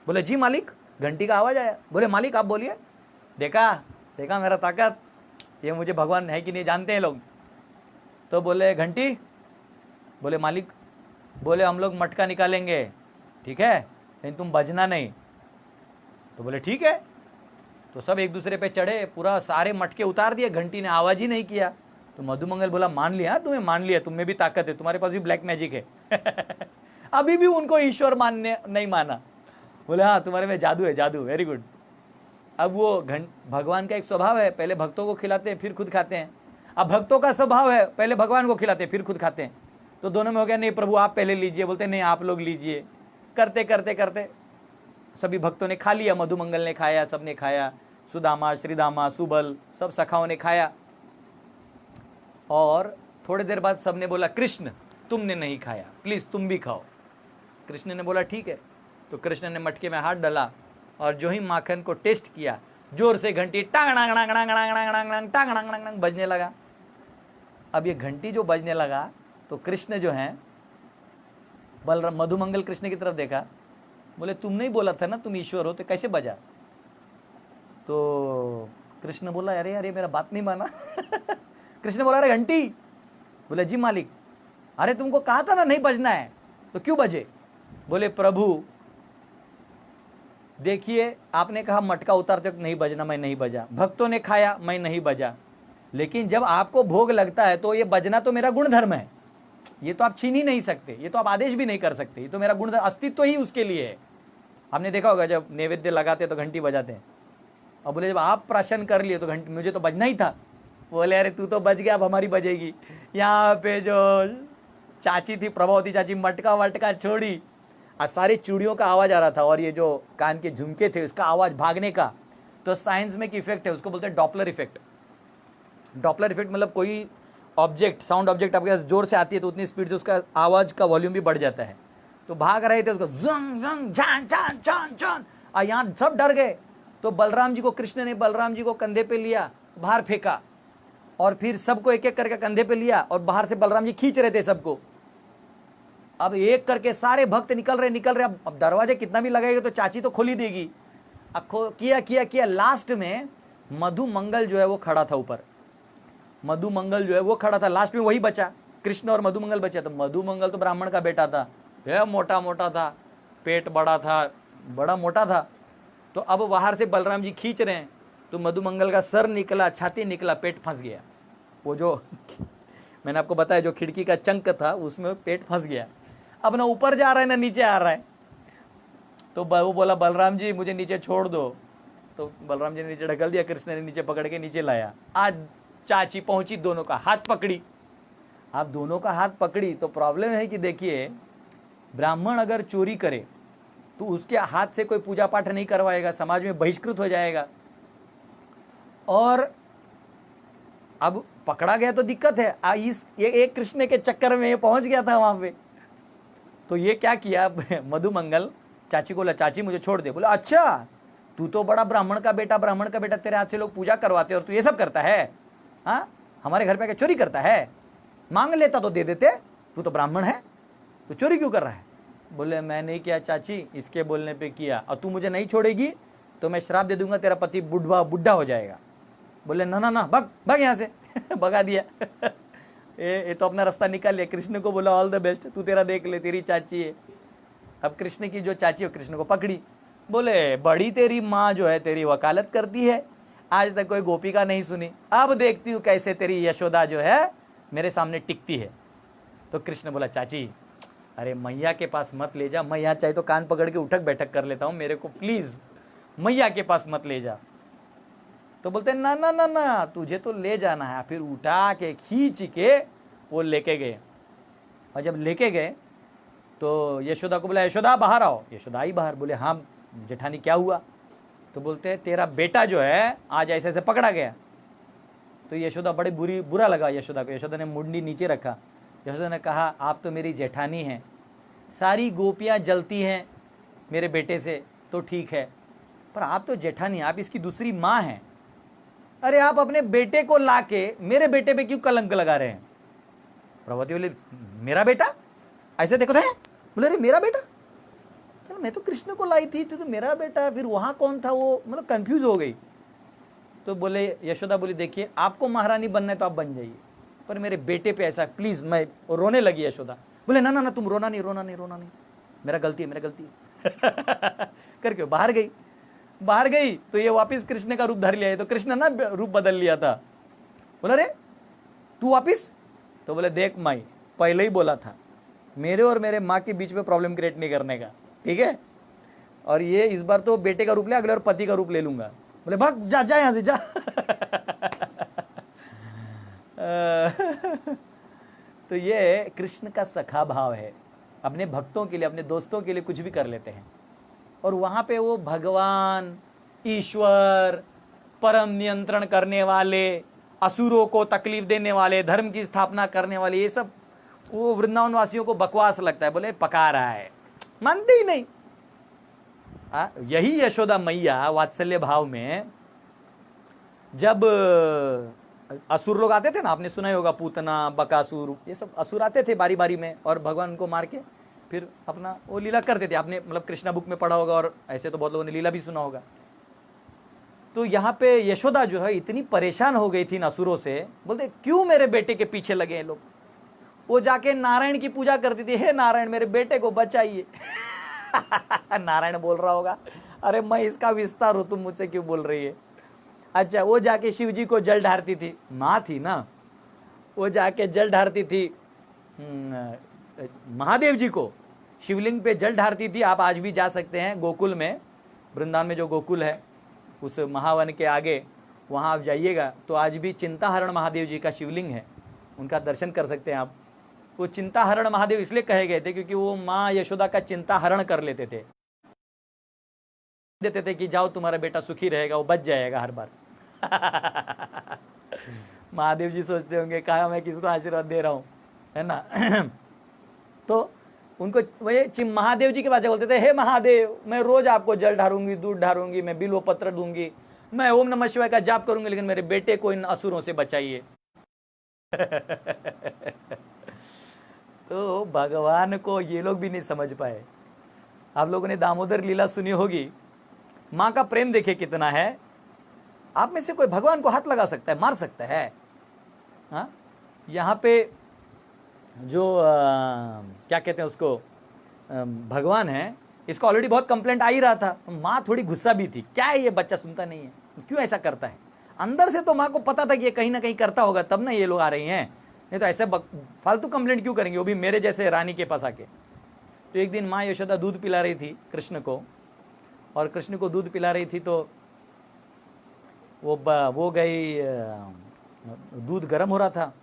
बोले जी मालिक। घंटी का आवाज आया। बोले मालिक आप बोलिए। देखा देखा मेरा ताकत, ये मुझे भगवान है कि नहीं जानते हैं लोग। तो बोले घंटी। बोले मालिक। बोले हम लोग मटका निकालेंगे, ठीक है, लेकिन तुम बजना नहीं। तो बोले ठीक है। तो सब एक दूसरे पे चढ़े, पूरा सारे मटके उतार दिए, घंटी ने आवाज ही नहीं किया। तो मधुमंगल बोला मान लिया, तुम्हें मान लिया, तुम में भी ताकत है, तुम्हारे पास भी ब्लैक मैजिक है। अभी भी उनको ईश्वर मानने नहीं माना। बोले हाँ तुम्हारे में जादू है, जादू, वेरी गुड। अब वो भगवान का एक स्वभाव है, पहले भक्तों को खिलाते हैं फिर खुद खाते हैं। अब भक्तों का स्वभाव है, पहले भगवान को खिलाते हैं फिर खुद खाते हैं। तो दोनों में हो गया, नहीं प्रभु आप पहले लीजिए। बोलते नहीं आप लोग लीजिए। करते करते करते सभी भक्तों ने खा लिया, मधुमंगल ने खाया, सबने खाया, सुदामा श्रीदामा सुबल सब सखाओं ने खाया। और थोड़ी देर बाद सबने बोला कृष्ण तुमने नहीं खाया, प्लीज तुम भी खाओ। कृष्ण ने बोला ठीक है। तो कृष्ण ने मटके में हाथ डाला और जो ही माखन को टेस्ट किया, जोर से घंटी टांग टांग टांग टांग टांग टांग टांग टांग टांग बजने लगा। अब ये घंटी जो बजने लगा तो कृष्ण जो है बलराम मधुमंगल कृष्ण की तरफ देखा, बोले तुम नहीं बोला था ना तुम ईश्वर हो, तो कैसे बजा? तो कृष्ण बोला अरे अरे मेरा बात नहीं माना। कृष्ण बोला अरे घंटी। बोले जी मालिक। अरे तुमको कहा था ना नहीं बजना है, तो क्यों बजे? बोले प्रभु देखिए आपने कहा मटका उतारते वक्त नहीं बजना, मैं नहीं बजा, भक्तों ने खाया मैं नहीं बजा, लेकिन जब आपको भोग लगता है तो ये बजना तो मेरा गुण धर्म है, ये तो आप छीन ही नहीं सकते, ये तो आप आदेश भी नहीं कर सकते, ये तो मेरा गुण धर्म, अस्तित्व ही उसके लिए है। आपने देखा होगा जब नैवेद्य लगाते तो घंटी बजाते हैं। अब बोले जब आप प्राशन कर लिए तो घंटी, मुझे तो बजना ही था। बोले अरे तू तो बज गया, अब हमारी बजेगी। यहाँ पे जो चाची थी प्रभावती चाची, मटका वटका छोड़ी और सारी चूड़ियों का आवाज आ रहा था, और ये जो कान के झुमके थे उसका आवाज भागने का। तो साइंस में एक इफेक्ट है, उसको बोलते हैं डॉपलर इफेक्ट। डॉपलर इफेक्ट मतलब कोई ऑब्जेक्ट, साउंड ऑब्जेक्ट आपके पास जोर से आती है तो उतनी स्पीड से उसका आवाज का वॉल्यूम भी बढ़ जाता है। तो भाग रहे थे उसको जंग जंग जान जान जान जान, और यहाँ सब डर गए। तो बलराम जी को, कृष्ण ने बलराम जी को कंधे पे लिया, बाहर फेंका, और फिर सबको एक एक करके कंधे पे लिया, और बाहर से बलराम जी खींच रहे थे सबको। अब एक करके सारे भक्त निकल रहे। अब दरवाजे कितना भी लगाएगा तो चाची तो खोल ही देगी। किया किया किया, लास्ट में मधुमंगल जो है वो खड़ा था ऊपर। मधुमंगल जो है वो खड़ा था, लास्ट में वही बचा, कृष्ण और मधुमंगल बचा। तो मधुमंगल तो ब्राह्मण का बेटा था, यह मोटा मोटा था, पेट बड़ा था, बड़ा मोटा था। तो अब बाहर से बलराम जी खींच रहे हैं, तो मधुमंगल का सर निकला, छाती निकला, पेट फंस गया। वो जो मैंने आपको बताया जो खिड़की का चंक था उसमें पेट फंस गया। अब ना ऊपर जा रहा है ना नीचे आ रहा है। तो वो बोला बलराम जी मुझे नीचे छोड़ दो। तो बलराम जी ने नीचे ढकल दिया, कृष्ण ने नीचे पकड़ के नीचे लाया। आज चाची पहुंची, दोनों का हाथ पकड़ी। आप दोनों का हाथ पकड़ी तो प्रॉब्लम है कि देखिए, ब्राह्मण अगर चोरी करे तो उसके हाथ से कोई पूजा पाठ नहीं करवाएगा, समाज में बहिष्कृत हो जाएगा। और अब पकड़ा गया तो दिक्कत है। ये एक कृष्ण के चक्कर में ये पहुंच गया था वहां पे। तो ये क्या किया मधुमंगल, चाची को बोला चाची मुझे छोड़ दे। बोला अच्छा तू तो बड़ा ब्राह्मण का बेटा, तेरे हाथ से लोग पूजा करवाते और तू ये सब करता है, हाँ हमारे घर पे आके चोरी करता है। मांग लेता तो दे देते, तू तो ब्राह्मण है, तू चोरी क्यों कर रहा है? बोले मैं नहीं किया चाची, इसके बोलने पे किया, और तू मुझे नहीं छोड़ेगी तो मैं श्राप दे दूंगा, तेरा पति बुढ़ा हो जाएगा। बोले ना ना ना, भाग भाग यहाँ से भगा दिया। ये तो अपना रास्ता निकाल लिया। कृष्ण को बोला ऑल द बेस्ट, तू तेरा देख ले, तेरी चाची है। अब कृष्ण की जो चाची है कृष्ण को पकड़ी, बोले बड़ी तेरी माँ जो है तेरी वकालत करती है, आज तक कोई गोपिका नहीं सुनी, अब देखती हूँ कैसे तेरी यशोदा जो है मेरे सामने टिकती है। तो कृष्ण बोला चाची अरे मैया के पास मत ले जा, मैं यहाँ चाहे तो कान पकड़ के उठक बैठक कर लेता हूँ, मेरे को प्लीज मैया के पास मत ले जा। तो बोलते ना ना ना ना, तुझे तो ले जाना है। फिर उठा के खींच के वो लेके गए, और जब लेके गए तो यशोदा को बोला यशोदा बाहर आओ। यशोदा आई बाहर। बोले हाँ जेठानी क्या हुआ? तो बोलते हैं तेरा बेटा जो है आज ऐसे ऐसे पकड़ा गया। तो यशोदा बड़े बुरा लगा यशोदा को। यशोदा ने मुंडी नीचे रखा। यशोदा ने कहा आप तो मेरी जेठानी हैं, सारी गोपियां जलती हैं मेरे बेटे से तो ठीक है, पर आप तो जेठानी, आप इसकी दूसरी माँ हैं। अरे आप अपने बेटे को लाके मेरे बेटे पे क्यों कलंक लगा रहे हैं? प्रभावती बोले मेरा बेटा? ऐसे देखो तो है। बोले अरे मेरा बेटा, चलो मैं तो कृष्ण को लाई थी, तो मेरा बेटा, फिर वहां कौन था वो, मतलब कंफ्यूज हो गई। तो बोले यशोदा बोली देखिए आपको महारानी बनना है तो आप बन जाइए, पर मेरे बेटे पे ऐसा प्लीज। मैं रोने लगी यशोदा। बोले ना ना ना तुम रोना नहीं रोना नहीं रोना नहीं, मेरा गलती है मेरा गलती है करके बाहर गई। बाहर गई तो ये वापिस कृष्ण का रूप धर लिया है। तो कृष्ण ना रूप बदल लिया था। बोला अरे तू वापिस? तो बोले देख माई पहले ही बोला था मेरे और मेरे माँ के बीच में प्रॉब्लम क्रिएट नहीं करने का, ठीक है? और ये इस बार तो बेटे का रूप ले, अगले बार पति का रूप ले लूंगा। बोले भाग जा जा यहां से जा तो ये कृष्ण का सखा भाव है, अपने भक्तों के लिए अपने दोस्तों के लिए कुछ भी कर लेते हैं। और वहां पे वो भगवान ईश्वर परम नियंत्रण करने वाले, असुरों को तकलीफ देने वाले, धर्म की स्थापना करने वाले, ये सब वो वृंदावन वासियों को बकवास लगता है। बोले पका रहा है, मानते ही नहीं। यही यशोदा मैया वात्सल्य भाव में जब असुर लोग आते थे ना, आपने सुना ही होगा, पूतना बकासुर, ये सब असुर आते थे बारी बारी में, और भगवान उनको मार के फिर अपना वो लीला करते थे। आपने मतलब कृष्णा बुक में पढ़ा होगा, और ऐसे तो बहुत लोगों ने लीला भी सुना होगा। तो यहाँ पे यशोदा जो है इतनी परेशान हो गई थी इन असुरों से, बोलते क्यों मेरे बेटे के पीछे लगे हैं लोग। वो जाके नारायण की पूजा करती थी, हे नारायण मेरे बेटे को बचाइए नारायण बोल रहा होगा अरे मैं इसका विस्तार हूं, तुम मुझसे क्यों बोल रही है? अच्छा, वो जाके शिव जी को जल ढारती थी, माँ थी ना, वो जाके जल ढारती थी महादेव जी को, शिवलिंग पे जल ढारती थी। आप आज भी जा सकते हैं गोकुल में, वृंदावन में जो गोकुल है उस महावन के आगे, वहाँ आप जाइएगा तो आज भी चिंताहरण महादेव जी का शिवलिंग है, उनका दर्शन कर सकते हैं आप। वो चिंताहरण महादेव इसलिए कहे गए थे क्योंकि वो माँ यशोदा का चिंताहरण कर लेते थे, देते थे कि जाओ तुम्हारा बेटा सुखी रहेगा, वो बच जाएगा हर बार महादेव जी सोचते होंगे कहा मैं किसको आशीर्वाद दे रहा हूँ, है ना तो उनको वही महादेव जी के पास बोलते थे, हे महादेव मैं रोज आपको जल ढारूंगी, दूध ढारूंगी, मैं बिल्व पत्र दूंगी, मैं ओम नमः शिवाय का जाप करूंगी, लेकिन मेरे बेटे को इन असुरों से बचाइए तो भगवान को ये लोग भी नहीं समझ पाए। आप लोगों ने दामोदर लीला सुनी होगी, माँ का प्रेम देखे कितना है। आप में से कोई भगवान को हाथ लगा सकता है, मार सकता है? हाँ, यहाँ पे जो क्या कहते हैं उसको, भगवान है, इसको ऑलरेडी बहुत कंप्लेंट आ ही रहा था। माँ थोड़ी गुस्सा भी थी, क्या है ये बच्चा सुनता नहीं है, क्यों ऐसा करता है। अंदर से तो माँ को पता था कि ये कहीं ना कहीं करता होगा, तब ना ये लोग आ रही हैं, नहीं तो ऐसे फालतू कंप्लेंट क्यों करेंगे, वो भी मेरे जैसे रानी के पास आके। तो एक दिन माँ यशोदा दूध पिला रही थी कृष्ण को, और कृष्ण को दूध पिला रही थी तो वो गई, दूध गर्म हो रहा था,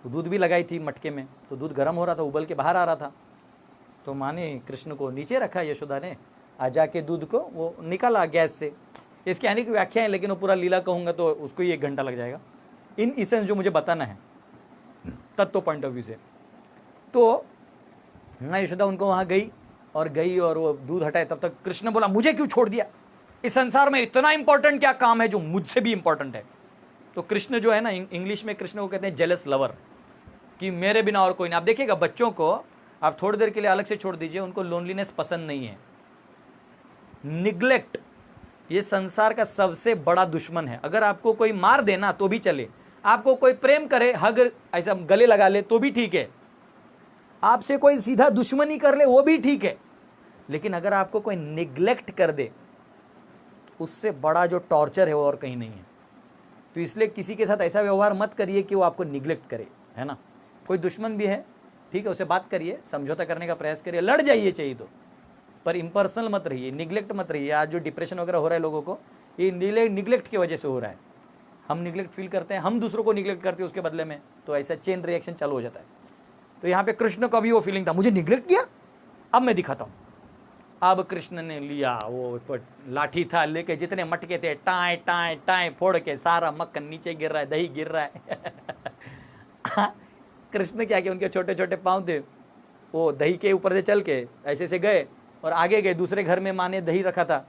दूध भी लगाई थी मटके में, तो दूध गर्म हो रहा था, उबल के बाहर आ रहा था। तो माँ ने कृष्ण को नीचे रखा, यशोदा ने आ जाके दूध को वो निकाला गैस से। इसकी आने की व्याख्या है, लेकिन वो पूरा लीला कहूँगा तो उसको ही 1 घंटा लग जाएगा। इन इसेंस जो मुझे बताना है तत्व पॉइंट ऑफ व्यू से, तो ना यशोदा उनको वहाँ गई और वो दूध हटाए, तब तक कृष्ण बोला मुझे क्यों छोड़ दिया, इस संसार में इतना इंपॉर्टेंट क्या काम है जो मुझसे भी इंपॉर्टेंट है। तो कृष्ण जो है ना, इंग्लिश में कृष्ण को कहते हैं जेलस लवर, कि मेरे बिना और कोई नहीं। आप देखिएगा बच्चों को आप थोड़ी देर के लिए अलग से छोड़ दीजिए, उनको लोनलीनेस पसंद नहीं है। निग्लेक्ट ये संसार का सबसे बड़ा दुश्मन है। अगर आपको कोई मार देना तो भी चले, आपको कोई प्रेम करे, हग ऐसा गले लगा ले तो भी ठीक है, आपसे कोई सीधा दुश्मनी कर ले वो भी ठीक है, लेकिन अगर आपको कोई निग्लेक्ट कर दे उससे बड़ा जो टॉर्चर है वो और कहीं नहीं है। तो इसलिए किसी के साथ ऐसा व्यवहार मत करिए कि वो आपको निग्लेक्ट करे, है ना। कोई दुश्मन भी है, ठीक है, उससे बात करिए, समझौता करने का प्रयास करिए, लड़ जाइए चाहिए तो, पर इम्पर्सनल मत रहिए, निग्लेक्ट मत रहिए। आज जो डिप्रेशन वगैरह हो रहा है लोगों को, ये निग्लेक्ट की वजह से हो रहा है। हम निग्लेक्ट फील करते हैं, हम दूसरों को निग्लेक्ट करते हैं उसके बदले में, तो ऐसा चेन रिएक्शन चालू हो जाता है। तो यहाँ पे कृष्ण का भी वो फीलिंग था, मुझे निग्लेक्ट किया, अब मैं दिखाता हूँ। अब कृष्ण ने लिया वो लाठी था, लेके जितने मटके थे टाए टाए टाए फोड़ के सारा मक्खन नीचे गिर रहा है, दही गिर रहा है। कृष्ण क्या किया, उनके छोटे छोटे पाँव थे, वो दही के ऊपर से चल के ऐसे से गए और आगे गए। दूसरे घर में माँ ने दही रखा था,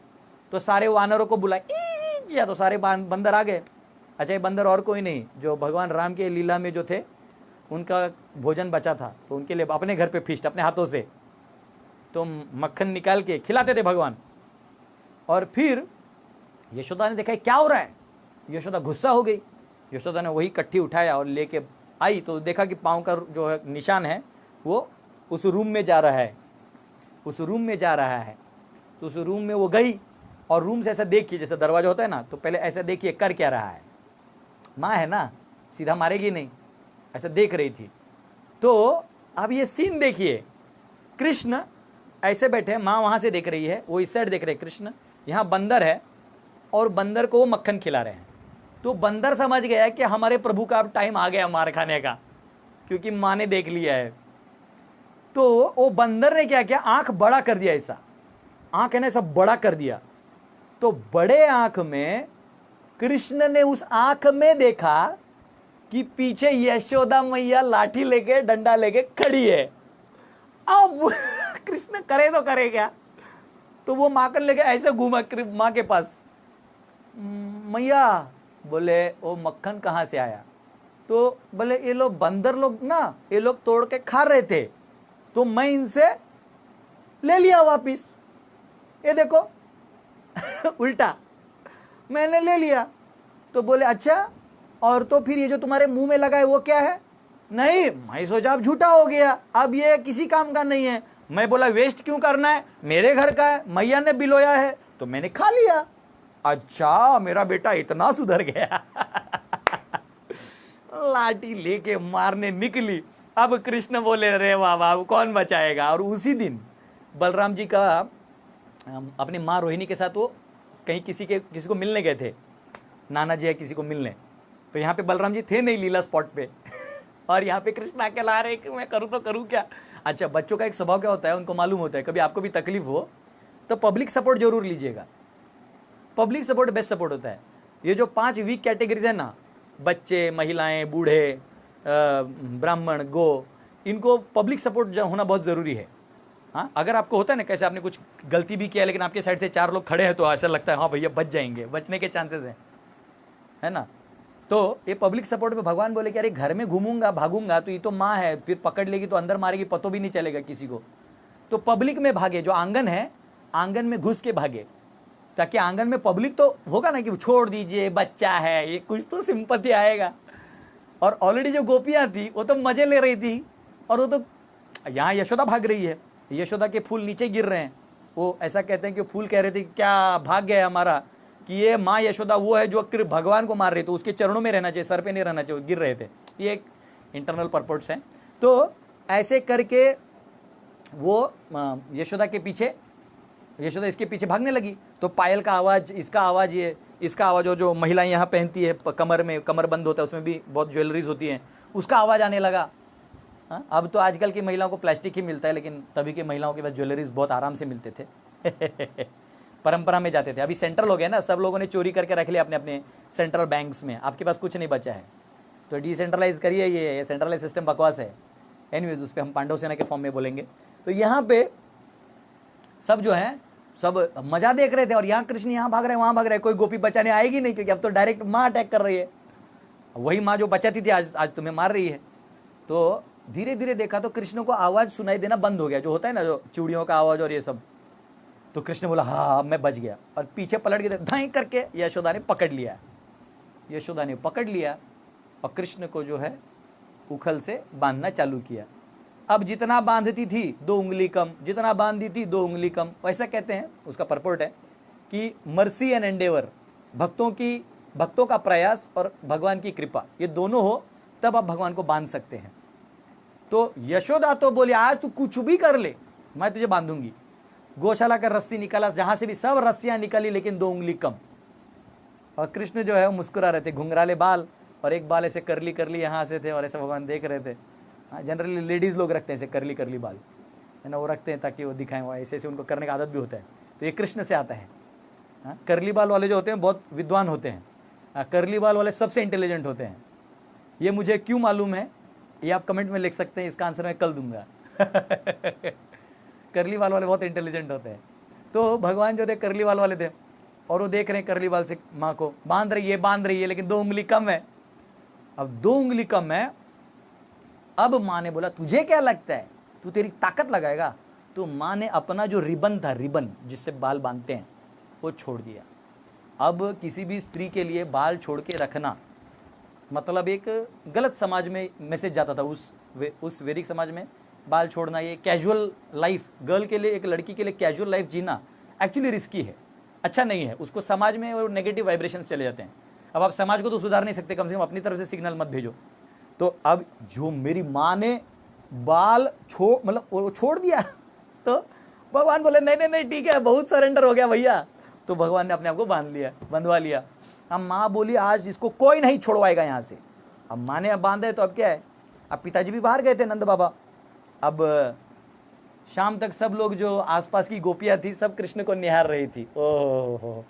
तो सारे वानरों को बुलाया किया, तो सारे बंदर आ गए। अच्छा, ये बंदर और कोई नहीं, जो भगवान राम के लीला में जो थे उनका भोजन बचा था, तो उनके लिए अपने घर पे फीस्ट अपने हाथों से तो मक्खन निकाल के खिलाते थे भगवान। और फिर यशोदा ने देखा क्या हो रहा है, यशोदा गुस्सा हो गई। यशोदा ने वही कट्ठी उठाया और लेके आई, तो देखा कि पाँव का जो है निशान है वो उस रूम में जा रहा है, उस रूम में जा रहा है। तो उस रूम में वो गई और रूम से ऐसा देखिए, जैसे दरवाजा होता है ना, तो पहले ऐसा देखिए कर क्या रहा है। माँ है ना, सीधा मारेगी नहीं, ऐसा देख रही थी। तो अब ये सीन देखिए, कृष्ण ऐसे बैठे, माँ वहाँ से देख रही है, वो इस साइड देख रहे हैं कृष्ण, यहाँ बंदर है और बंदर को वो मक्खन खिला रहे हैं। तो बंदर समझ गया कि हमारे प्रभु का अब टाइम आ गया मार खाने का, क्योंकि माँ ने देख लिया है। तो वो बंदर ने क्या किया, आंख बड़ा कर दिया, ऐसा आंख है ना ऐसा बड़ा कर दिया। तो बड़े आंख में कृष्ण ने उस आंख में देखा कि पीछे यशोदा मैया लाठी लेके डंडा लेके खड़ी है। अब कृष्ण करे तो करे क्या, तो वो माखन लेके ऐसे घूमा माँ के पास। मैया बोले वो मक्खन कहाँ से आया, तो बोले ये लोग बंदर लोग ना, ये लोग तोड़ के खा रहे थे, तो मैं इनसे ले लिया वापिस, ये देखो। उल्टा मैंने ले लिया। तो बोले अच्छा, और तो फिर ये जो तुम्हारे मुंह में लगा है वो क्या है? नहीं, मैं सोचा अब झूठा हो गया, अब ये किसी काम का नहीं है। मैं बोला वेस्ट क्यों करना है, मेरे घर का है, मैया ने बिलोया है तो मैंने खा लिया। अच्छा, मेरा बेटा इतना सुधर गया। लाठी लेके मारने निकली। अब कृष्ण बोले रे वाह वाह, कौन बचाएगा। और उसी दिन बलराम जी का अपनी माँ रोहिणी के साथ वो कहीं किसी को मिलने गए थे, नाना जी है किसी को मिलने। तो यहाँ पे बलराम जी थे नहीं लीला स्पॉट पे, और यहाँ पे कृष्ण आके ला रहे कि मैं करूँ तो करूँ क्या। अच्छा, बच्चों का एक स्वभाव क्या होता है, उनको मालूम होता है कभी आपको भी तकलीफ हो तो पब्लिक सपोर्ट जरूर लीजिएगा। पब्लिक सपोर्ट बेस्ट सपोर्ट होता है। ये जो 5 वीक कैटेगरीज है ना, बच्चे, महिलाएं, बूढ़े, ब्राह्मण, गो, इनको पब्लिक सपोर्ट होना बहुत ज़रूरी है। हाँ, अगर आपको होता है ना कैसे आपने कुछ गलती भी किया लेकिन आपके साइड से 4 लोग खड़े हैं तो ऐसा लगता है हाँ भैया बच जाएंगे, बचने के चांसेस हैं, है ना। तो ये पब्लिक सपोर्ट में भगवान बोले कि अरे घर में घूमूंगा भागूंगा तो ये तो माँ है, फिर पकड़ लेगी तो अंदर मारेगी, पतो भी नहीं चलेगा किसी को। तो पब्लिक में भागे, जो आंगन है आंगन में घुस के भागे, ताकि आंगन में पब्लिक तो होगा ना कि छोड़ दीजिए बच्चा है, ये कुछ तो सिंपैथी आएगा। और ऑलरेडी जो गोपियाँ थी वो तो मजे ले रही थी, और वो तो यहाँ यशोदा भाग रही है, यशोदा के फूल नीचे गिर रहे हैं। वो ऐसा कहते हैं कि फूल कह रहे थे क्या भाग्य है हमारा कि ये माँ यशोदा वो है जो भगवान को मार रही, तो उसके चरणों में रहना चाहिए, सर पे नहीं रहना चाहिए, गिर रहे थे। ये एक इंटरनल पर्पस है। तो ऐसे करके वो यशोदा के पीछे, यशोदा इसके पीछे भागने लगी। तो पायल का आवाज़, इसका आवाज़, ये इसका आवाज़, जो महिलाएं यहाँ पहनती है कमर में, कमर बंद होता है उसमें भी बहुत ज्वेलरीज होती हैं, उसका आवाज़ आने लगा। हाँ, अब तो आजकल की महिलाओं को प्लास्टिक ही मिलता है, लेकिन तभी की महिलाओं के पास ज्वेलरीज बहुत आराम से मिलते थे। परंपरा में जाते थे। अभी सेंट्रल हो गया ना, सब लोगों ने चोरी करके रख लिया अपने अपने सेंट्रल बैंक्स में, आपके पास कुछ नहीं बचा है। तो डिसेंट्रलाइज करिए, ये सेंट्रलाइज सिस्टम बकवास है। एनीवेज, उस पर हम पांडव सेना के फॉर्म में बोलेंगे। तो यहाँ पे सब जो है सब मजा देख रहे थे, और यहाँ कृष्ण यहाँ भाग रहे हैं वहाँ भाग रहे हैं, कोई गोपी बचाने आएगी नहीं, क्योंकि अब तो डायरेक्ट माँ अटैक कर रही है। वही माँ जो बचाती थी आज तुम्हें मार रही है। तो धीरे धीरे देखा तो कृष्ण को आवाज सुनाई देना बंद हो गया, जो होता है ना, जो चूड़ियों का आवाज और ये सब। तो कृष्ण बोला हाँ मैं बच गया, और पीछे पलट के धाई करके यशोदा ने पकड़ लिया। यशोदा ने पकड़ लिया और कृष्ण को जो है उखल से बांधना चालू किया। अब जितना बांधती थी 2 उंगली कम, जितना बांधती थी 2 उंगली कम। ऐसा कहते हैं, उसका परपोर्ट है कि मर्सी एंड एंडेवर, भक्तों का प्रयास और भगवान की कृपा, ये दोनों हो तब आप भगवान को बांध सकते हैं। तो यशोदा तो बोली आज तू कुछ भी कर ले, मैं तुझे बांधूंगी। गौशाला का रस्सी निकाला, जहां से भी सब रस्सियां निकाली, लेकिन 2 उंगली कम। और कृष्ण जो है वो मुस्कुरा रहे थे, घुंघराले बाल, और एक बाल ऐसे करली करली यहाँ से थे, और ऐसे भगवान देख रहे थे। हाँ, जनरली लेडीज़ लोग रखते हैं ऐसे करली करली बाल, है ना, वो रखते हैं ताकि वो दिखाएं, वो ऐसे ऐसे उनको करने का आदत भी होता है। तो ये कृष्ण से आता है। हाँ, करली बाल वाले जो होते हैं बहुत विद्वान होते हैं। हाँ, करली बाल वाले सबसे इंटेलिजेंट होते हैं। ये मुझे क्यों मालूम है, ये आप कमेंट में लिख सकते हैं, इसका आंसर मैं कल दूंगा। करली बाल वाले बहुत इंटेलिजेंट होते हैं। तो भगवान जो थे करली बाल वाले थे, और वो देख रहे हैं करली बाल से माँ को बांध रही है, लेकिन 2 उंगली कम है। अब 2 उंगली कम है। अब माँ ने बोला तुझे क्या लगता है, तू तेरी ताकत लगाएगा? तो माँ ने अपना जो रिबन था, रिबन जिससे बाल बांधते हैं, वो छोड़ दिया। अब किसी भी स्त्री के लिए बाल छोड़ के रखना मतलब एक गलत समाज में मैसेज जाता था। उस वैदिक समाज में बाल छोड़ना, ये कैजुअल लाइफ, गर्ल के लिए, एक लड़की के लिए कैजुअल लाइफ जीना एक्चुअली रिस्की है, अच्छा नहीं है। उसको समाज में वो नेगेटिव वाइब्रेशंस चले जाते हैं। अब आप समाज को तो सुधार नहीं सकते, कम से कम अपनी तरफ से सिग्नल मत भेजो। तो अब जो मेरी माँ ने बाल छोड़ दिया, तो भगवान बोले नहीं ठीक है, बहुत सरेंडर हो गया भैया। तो भगवान ने अपने आप को बंधवा लिया। अब माँ बोली आज इसको कोई नहीं छोड़वाएगा यहाँ से। अब माँ ने अब बांधा है, तो अब क्या है, अब पिताजी भी बाहर गए थे, नंद बाबा। अब शाम तक सब लोग जो आसपास की गोपियाँ थी सब कृष्ण को निहार रही थी। ओहो,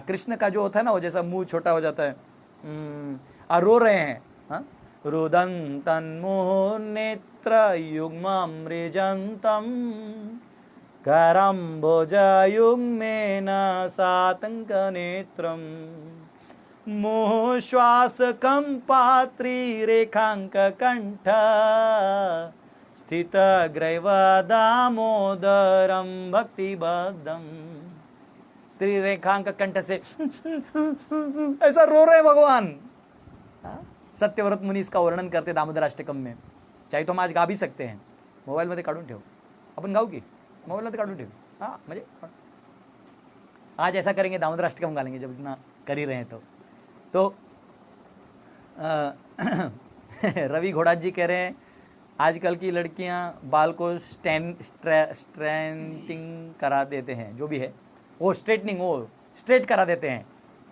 कृष्ण का जो होता है ना, वो जैसा मुंह छोटा हो जाता है, रो रहे हैं। हाँ, रुदन तन्मोह नेत्र युग्ममृजंतम करम्बोजयुग्मेन सातंक नेत्रम मोह श्वास कंपात्री रेखांक कंठ स्थित ग्रैव दामोदरम भक्तिबद्धम। त्रिरेखांक कंठ से ऐसा रो रहे भगवान। सत्यव्रत मुनि इसका वर्णन करते दामोदर अष्टकम में। चाहे तो हम आज गा भी सकते हैं, मोबाईल मध्ये काढून ठेव, आपण गाऊ की मोबाईल मध्ये काढून ठेव। हाँ, म्हणजे आज ऐसा करेंगे, दामोदर अष्टकम गा लेंगे जब इतना कर ही रहे हैं। तो रवि घोड़ा जी कह रहे हैं आजकल की लड़कियां बाल को स्ट्रेटिंग करा देते हैं, जो भी है वो स्ट्रेटनिंग, वो स्ट्रेट करा देते हैं।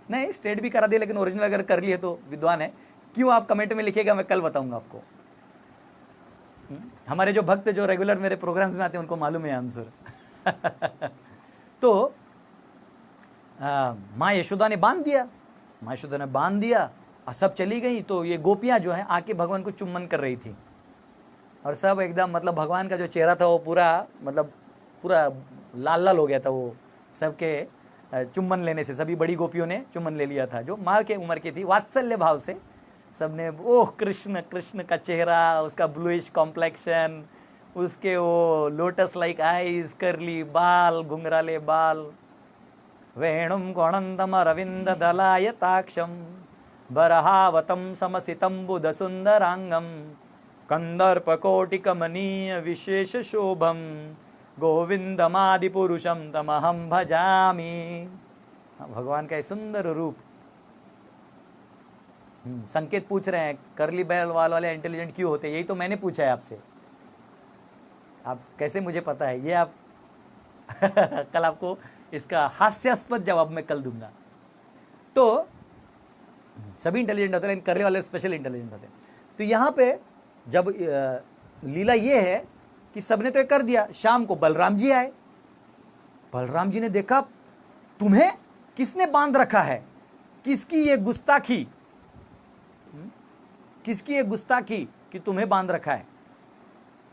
नहीं, स्ट्रेट भी करा दे, लेकिन ओरिजिनल अगर कर लिए तो विद्वान है। क्यों, आप कमेंट में लिखिएगा, मैं कल बताऊंगा आपको। हमारे जो भक्त जो रेगुलर मेरे प्रोग्राम्स में आते हैं उनको मालूम है आंसर। तो माँ यशोदा ने बांध दिया और सब चली गई। तो ये गोपियां जो हैं आके भगवान को चुम्बन कर रही थी, और सब एकदम मतलब भगवान का जो चेहरा था वो पूरा लाल लाल हो गया था। वो सबके चुम्बन लेने से, सभी बड़ी गोपियों ने चुम्बन ले लिया था, जो माँ के उम्र की थी। वात्सल्य भाव से सबने, ओह कृष्ण का चेहरा, उसका ब्लूइश कॉम्प्लेक्शन, उसके वो लोटस लाइक आईज, करली बाल, घुंघराले बाल, वेणुम कोणंदम रविंद दलायताक्षम बरहावतम समसितम बुध सुंदरांगम कंदर्पकोटिकमनीय विशेष शोभम गोविंदमादि पुरुषम तमहम भजामि। भगवान का सुंदर रूप। संकेत पूछ रहे हैं करली बैल वाले इंटेलिजेंट क्यों होते हैं? यही तो मैंने पूछा है आपसे, आप कैसे मुझे पता है ये? आप कल आपको इसका हास्यास्पद जवाब मैं कल दूंगा। तो सभी इंटेलिजेंट होते हैं, लेकिन करली वाले स्पेशल इंटेलिजेंट होते हैं। तो यहाँ पे जब लीला ये है कि सबने तो ये कर दिया। शाम को बलराम जी आए। बलराम जी ने देखा तुम्हें किसने बांध रखा है, किसकी ये गुस्ताखी, किसकी ये गुस्ताखी कि तुम्हें बांध रखा है।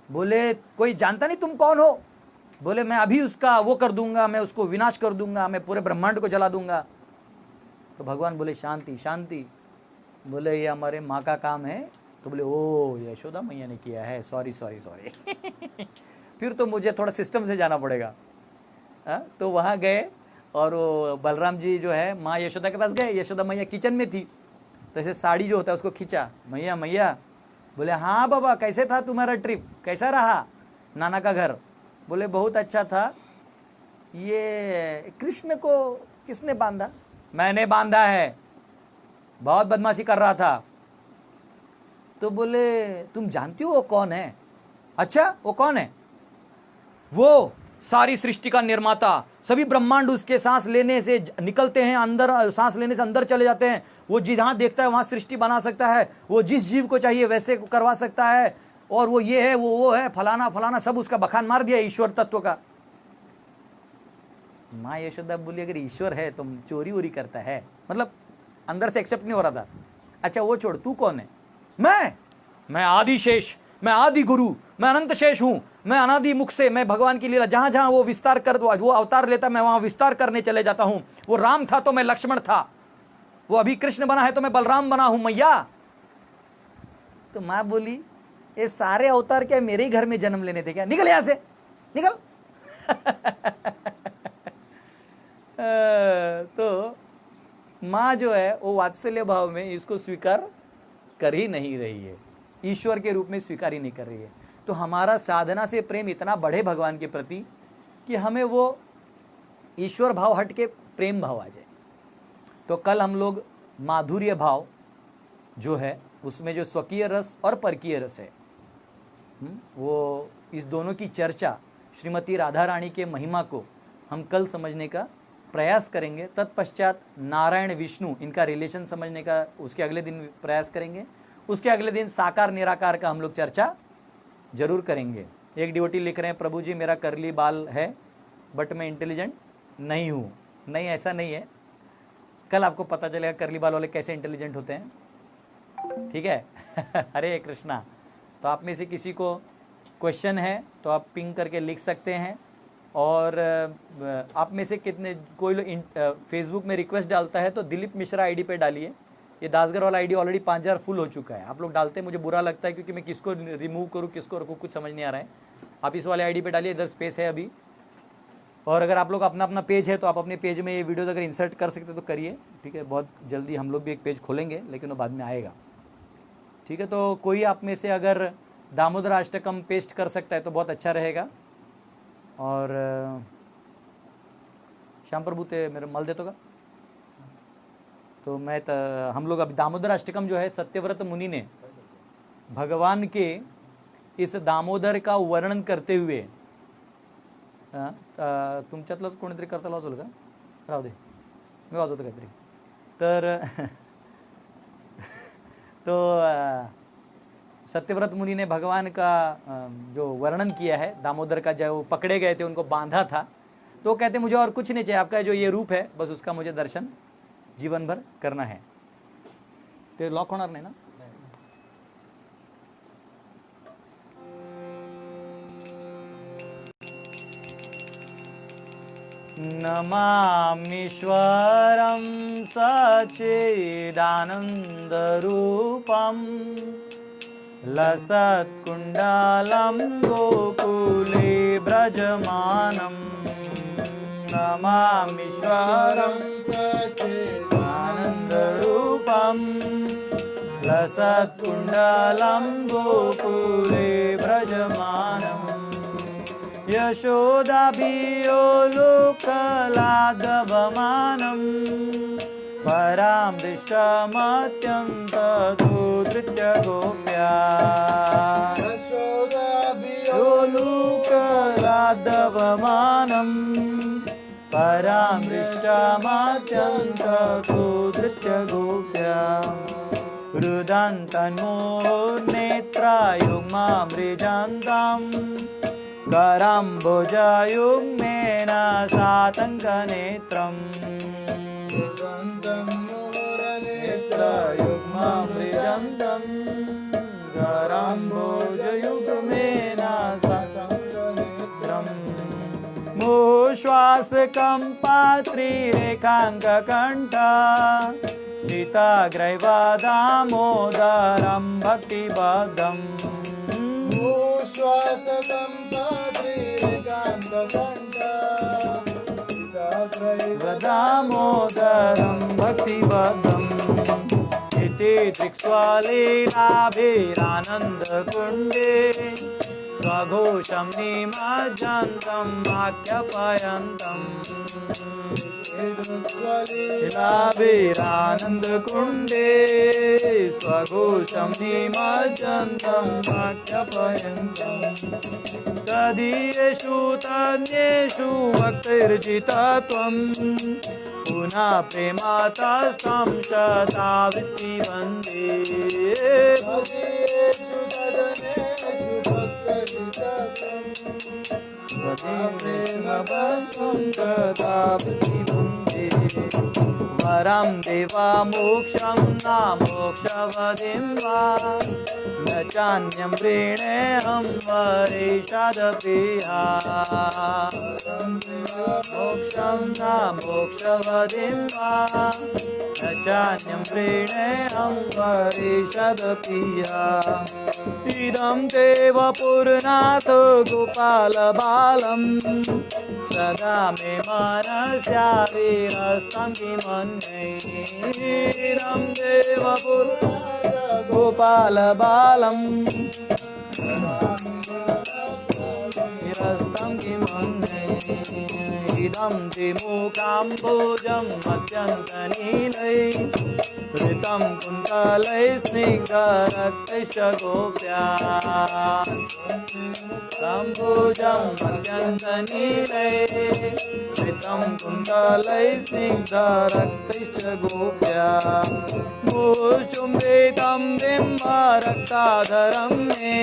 बोले कोई जानता नहीं तुम कौन हो? बोले मैं अभी उसका वो कर दूंगा, मैं उसको विनाश कर दूंगा, मैं पूरे ब्रह्मांड को जला दूंगा। तो भगवान बोले शांति शांति। बोले ये हमारे माँ का काम है, तो बोले ओ यशोदा मैया ने किया है, सॉरी सॉरी सॉरी। फिर तो मुझे थोड़ा सिस्टम से जाना पड़ेगा। तो वहाँ गए और वो बलराम जी जो है माँ यशोदा के पास गए, यशोदा मैया किचन में थी, तो ऐसे साड़ी जो होता है उसको खींचा, मैया मैया। बोले हाँ बाबा कैसे था तुम्हारा ट्रिप, कैसा रहा नाना का घर? बोले बहुत अच्छा था। ये कृष्ण को किसने बांधा? मैंने बांधा है, बहुत बदमाशी कर रहा था। तो बोले तुम जानती हो वो कौन है? अच्छा वो कौन है? वो सारी सृष्टि का निर्माता, सभी ब्रह्मांड उसके सांस लेने से निकलते हैं अंदर, सांस लेने से अंदर चले जाते हैं। वो जहां देखता है वहां सृष्टि बना सकता है, वो जिस जीव को चाहिए वैसे करवा सकता है, और वो ये है वो है फलाना फलाना, सब उसका बखान मार दिया ईश्वर तत्व का। माँ यशोदा बोली अगर ईश्वर है तो चोरी वोरी करता है, मतलब अंदर से एक्सेप्ट नहीं हो रहा था। अच्छा वो छोड़, तू कौन है? मैं आदि शेष, मैं आदि गुरु, मैं अनंत शेष हूं, मैं अनादि मुख से मैं भगवान की लीला जहां जहां वो विस्तार कर दो, वो अवतार लेता मैं वहां विस्तार करने चले जाता हूं। वो राम था तो मैं लक्ष्मण था, वो अभी कृष्ण बना है तो मैं बलराम बना हूं मैया। तो मां बोली ये सारे अवतार क्या मेरे ही घर में जन्म लेने थे क्या? निकल यहां से, निकल। तो माँ जो है वो वात्सल्य भाव में इसको स्वीकार कर ही नहीं रही है, ईश्वर के रूप में स्वीकार ही नहीं कर रही है। तो हमारा साधना से प्रेम इतना बढ़े भगवान के प्रति कि हमें वो ईश्वर भाव हट के प्रेम भाव आ जाए। तो कल हम लोग माधुर्य भाव जो है उसमें जो स्वकीय रस और परकीय रस है, वो इस दोनों की चर्चा श्रीमती राधा रानी के महिमा को हम कल समझने का प्रयास करेंगे। तत्पश्चात नारायण विष्णु इनका रिलेशन समझने का उसके अगले दिन प्रयास करेंगे। उसके अगले दिन साकार निराकार का हम लोग चर्चा जरूर करेंगे। एक डिवोटी लिख रहे हैं प्रभु जी मेरा करली बाल है बट मैं इंटेलिजेंट नहीं हूँ। नहीं ऐसा नहीं है, कल आपको पता चलेगा करली बाल वाले कैसे इंटेलिजेंट होते हैं। ठीक है। हरे कृष्णा। तो आप में से किसी को क्वेश्चन है तो आप पिंग करके लिख सकते हैं। और आप में से कितने कोई लोग फेसबुक में रिक्वेस्ट डालता है तो दिलीप मिश्रा आईडी पे डालिए। ये दासगढ़ वाला आईडी ऑलरेडी 5000 फुल हो चुका है। आप लोग डालते हैं मुझे बुरा लगता है क्योंकि मैं किसको रिमूव करूँ किसको रखूँ कुछ समझ नहीं आ रहा है। आप इस वाले आईडी पे डालिए, इधर स्पेस है अभी। और अगर आप लोग अपना अपना पेज है तो आप अपने पेज में ये वीडियो अगर इंसर्ट कर सकते तो करिए। ठीक है, बहुत जल्दी हम लोग भी एक पेज खोलेंगे लेकिन वो बाद में आएगा। ठीक है, तो कोई आप में से अगर दामोदर अष्टकम पेस्ट कर सकता है तो बहुत अच्छा रहेगा। और श्याम प्रभु ते मेरे मल देतो का तो मैं हम लोग अभी दामोदर अष्टकम जो है सत्यव्रत मुनि ने भगवान के इस दामोदर का वर्णन करते हुए तुमच्यातलंच कोणीतरी करता वाजवलं का? राहू दे, मी वाजवतो काहीतरी तर तो सत्यव्रत मुनि ने भगवान का जो वर्णन किया है दामोदर का, जो पकड़े गए थे उनको बांधा था, तो कहते मुझे और कुछ नहीं चाहिए, आपका जो ये रूप है बस उसका मुझे दर्शन जीवन भर करना है। तो लॉक होणार नाही ना? नमामीश्वरं सच्चिदानन्दरूपं लसत्कुण्डलं गोकुले व्रजमानं। नमामीश्वरं सच्चिदानन्दरूपं लसत्कुण्डलं गोकुले व्रजमानं। यशोदाभियोलुकलादवमानं परां दृष्टमत्यन्तधृत्य गोप्या। यशोदाभियोलुकलादवमानं परां दृष्टमत्यन्तधृत्य गोप्या। हृदन्तन्मोर्नेत्रायुग्मामृजान्ताम् कराम्बुजयुग्मेन सातङ्कनेत्रम्। नेत्रयुग्मामृजन्तं कराम्बुजयुग्मेन सातङ्कनेत्रम्। मुश्वासकं पात्रीरेखाङ्ककण्ठा गीताग्रैवा दामोदरं भक्तिबद्धं श्वासकं दामोदरं भक्तिबद्धम् इति दृक्ष्वा लीलाभिरानन्दकुण्डे स्वघोषं निमज्जन्तं वाक्यपयन्तम् लीलाभिरानन्दकुण्डे स्वघोषं निमज्जन्तं वाक्यपयन्तम् तदीयेषु तन्येषु भक्तिर्जितत्वम् पुनः प्रेमातस्तं शतावृत्ति वन्दे वरं देवा मोक्षं न मोक्षवदिं वा न चान्यं वृणेऽहं वरेशादप्रिया मोक्षं न मोक्षवदिं वा न चान्यं वृणेऽहं वरेशादप्रिया इदं देवपुरनाथ गोपालबालं सदा मे मनस्याविरस्तं किमन्ये इदं देवपुरनाथ गोपालबालं विरस्तं किमन्ये इदं द्विमुखाम्बुजं मध्यन्तनीलै ऋतं कुन्तलै स्निग्धरक्तैश्च गोप्या सम्भुजं मध्यन्तनीलै ऋतं कुन्तलै स्निग्धरक्तैश्च गोप्या मुचुम्बितं बिम्बरक्ताधरं मे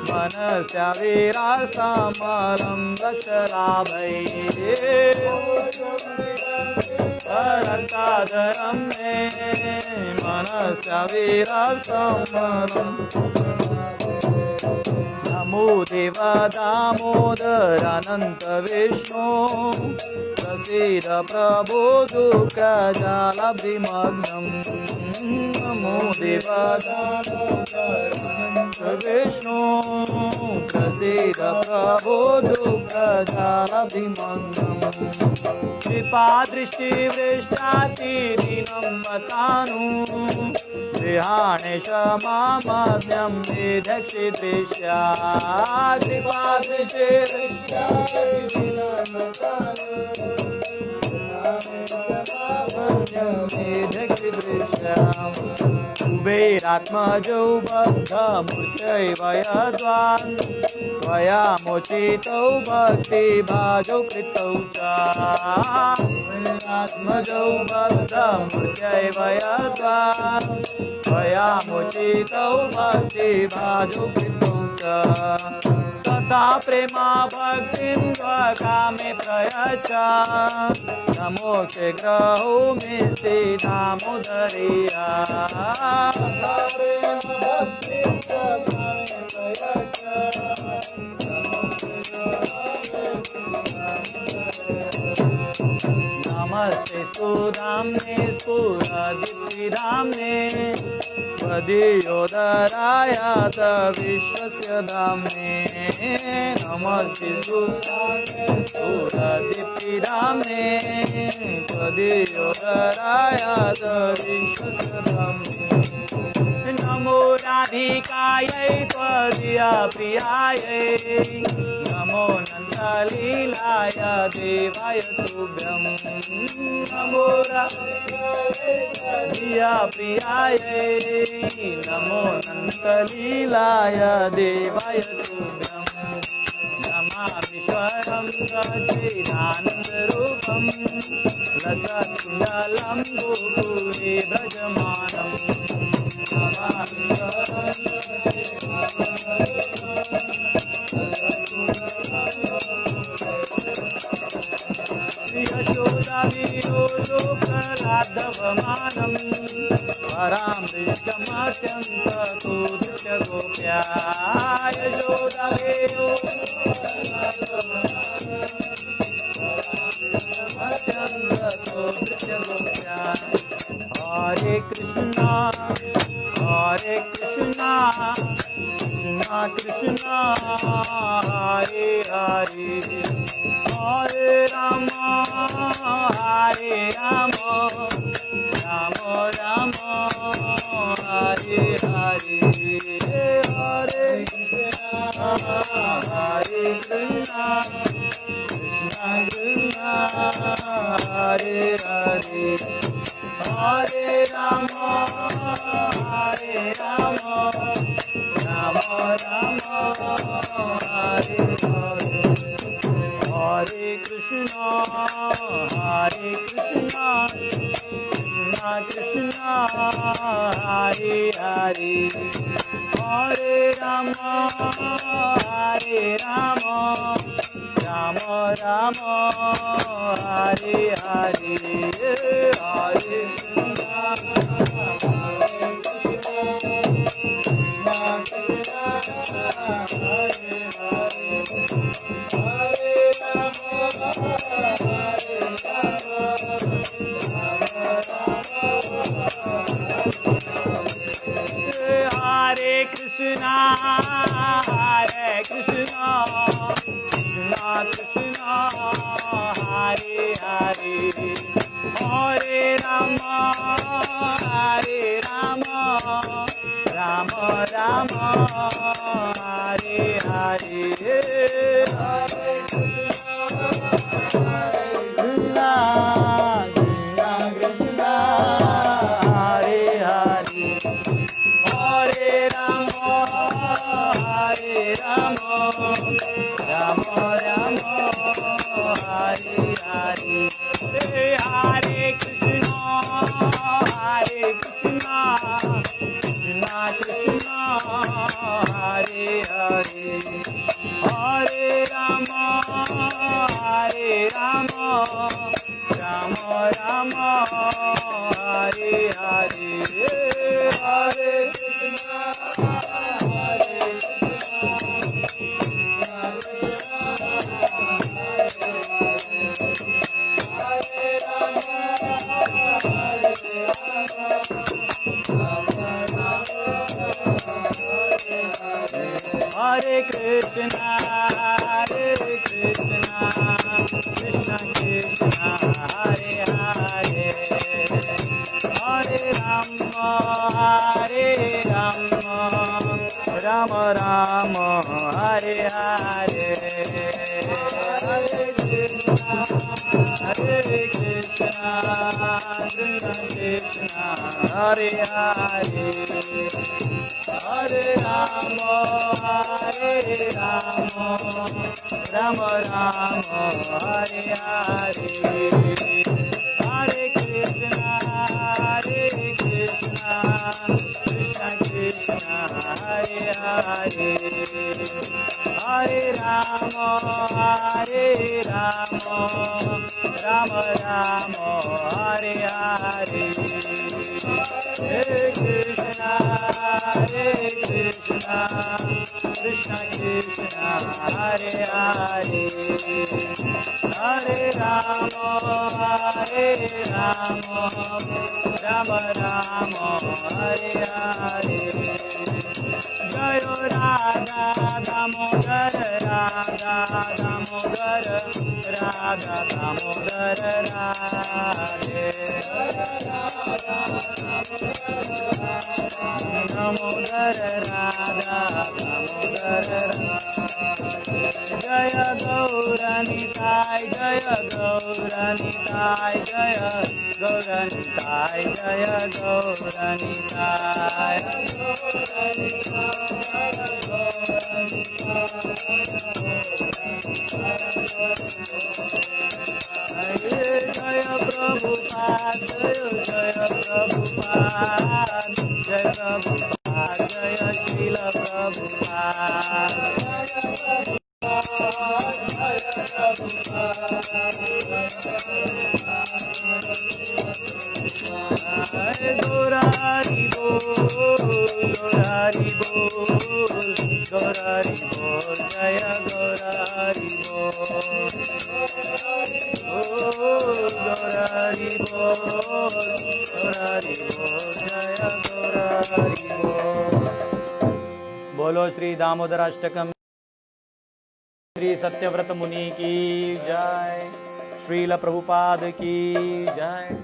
मनस्याविरास्तामलं रक्षलाभैः रक्ताधरं मे मनस्याविरास्तामलं नमो देव दामोदरानन्त विष्णो प्रसीद प्रभो दुःखजालभिमग्नं नमो देव दामोदरानन्त विष्णो प्रसीद प्रभो दुःखजालभिमग्नं कृपादृष्टिवृष्टातिदीनं मतानु गृहाणेश मामज्ञं निधक्षिदृश्या कृपादृष्टिवृष्टातिदीनं मतानु कुबेरात्मजौ बद्धमूर्त्यैव यद्वान् त्वया मोचितौ भक्तिभाजौ कृतौ च कुबेरात्मजौ बद्धमूर्त्यैव यद्वान् त्वया मोचितौ भक्तिभाजौ कृतौ च तथा प्रेमा भक्तिं त्वकामे प्रयच्छ न मोक्षे ग्रहो मे दामोदरेया नमस्ते स्तुधाम्ने स्फुरदीप्तिधाम्ने त्वदीयोदराय विश्वस्य धाम्ने नमस्ते स्फुरदीप्तिधाम्ने त्वदीयोदराय विश्वस्य धाम्ने नमो राधिकायै त्वदीया प्रियायै नमो नन्दलीलाय देवाय तुभ्यं नमो राधिकायै प्रियायै नमो नन्दलीलाय देवाय तुभ्यं नमामीश्वरं सच्चिदानन्दरूपं रसकुण्डलं गोकुले व्रजमानं यशोदाविरोधोपराधवमानं परां दृष्टमत्यन्ततो दृश्यगोप्या यशोदाविरोधोपराधवमानं हरे Hare Krishna, Krishna Krishna, Hare Hare, Hare Rama, Hare Rama, Rama Rama, Hare Hare, Hare Krishna, Krishna Krishna, Hare Hare, Hare Rama, Rama Rama, Hare Hare, Hare Krishna, Hare Krishna, Hare Krishna, Krishna Krishna, Hare Hare, Hare Rama, Rama Rama, Hare Hare, Hare Krishna, Krishna Krishna, Hare Hare, Hare Rama, Rama Rama, Hare Hare, Hare Krishna, Krishna Krishna, Hare Hare, Hare Rama, Rama Rama, Hare Hare, Hare Krishna, Hare Krishna, Krishna Krishna, Hare Hare, Hare Rama, Rama Rama, Hare Hare, Hare Krishna, Krishna Krishna, Hare Hare, Hare Rama, Rama Rama, Hare Hare, Hare Krishna, Krishna Krishna, Hare Hare, Hare Rama, Rama Rama, Hare Hare, Hare Krishna, Krishna Krishna, Hare Hare, Hare Rama, Rama Rama, Hare Hare, Jaya Radha Damodar, Radha Damodar, Radha Damodar, Radhe Damodar, Radha Damodar, Jaya Gauranitai, Jaya Gauranitai, Jaya Gauranitai, Jaya Gauranitai, Jaya Prabhupada, Jaya Prabhupada, Jaya Prabhupada, Jaya Srila Prabhupada, Gaurari Bol, Gaurari Bol, Gaurari Bol, Jaya Gaurari Bol, Gaurari Bol, Gaurari Bol, Jaya Gaurari Bol. बोलो श्री दामोदराष्टकम, श्री सत्यव्रत मुनि की जय, श्रील प्रभुपाद की जय।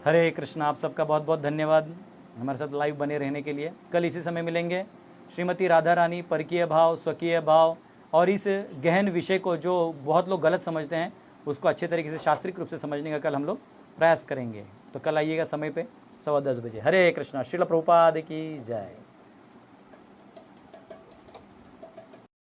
हरे कृष्ण। आप सबका बहुत बहुत धन्यवाद हमारे साथ लाइव बने रहने के लिए। कल इसी समय मिलेंगे श्रीमती राधा रानी, परकीय भाव, स्वकीय भाव और इस गहन विषय को जो बहुत लोग गलत समझते हैं उसको अच्छे तरीके से शास्त्रिक रूप से समझने का कल हम लोग प्रयास करेंगे। तो कल आइएगा समय पे 10:15 बजे। हरे कृष्णा। श्रील प्रभुपाद की जय।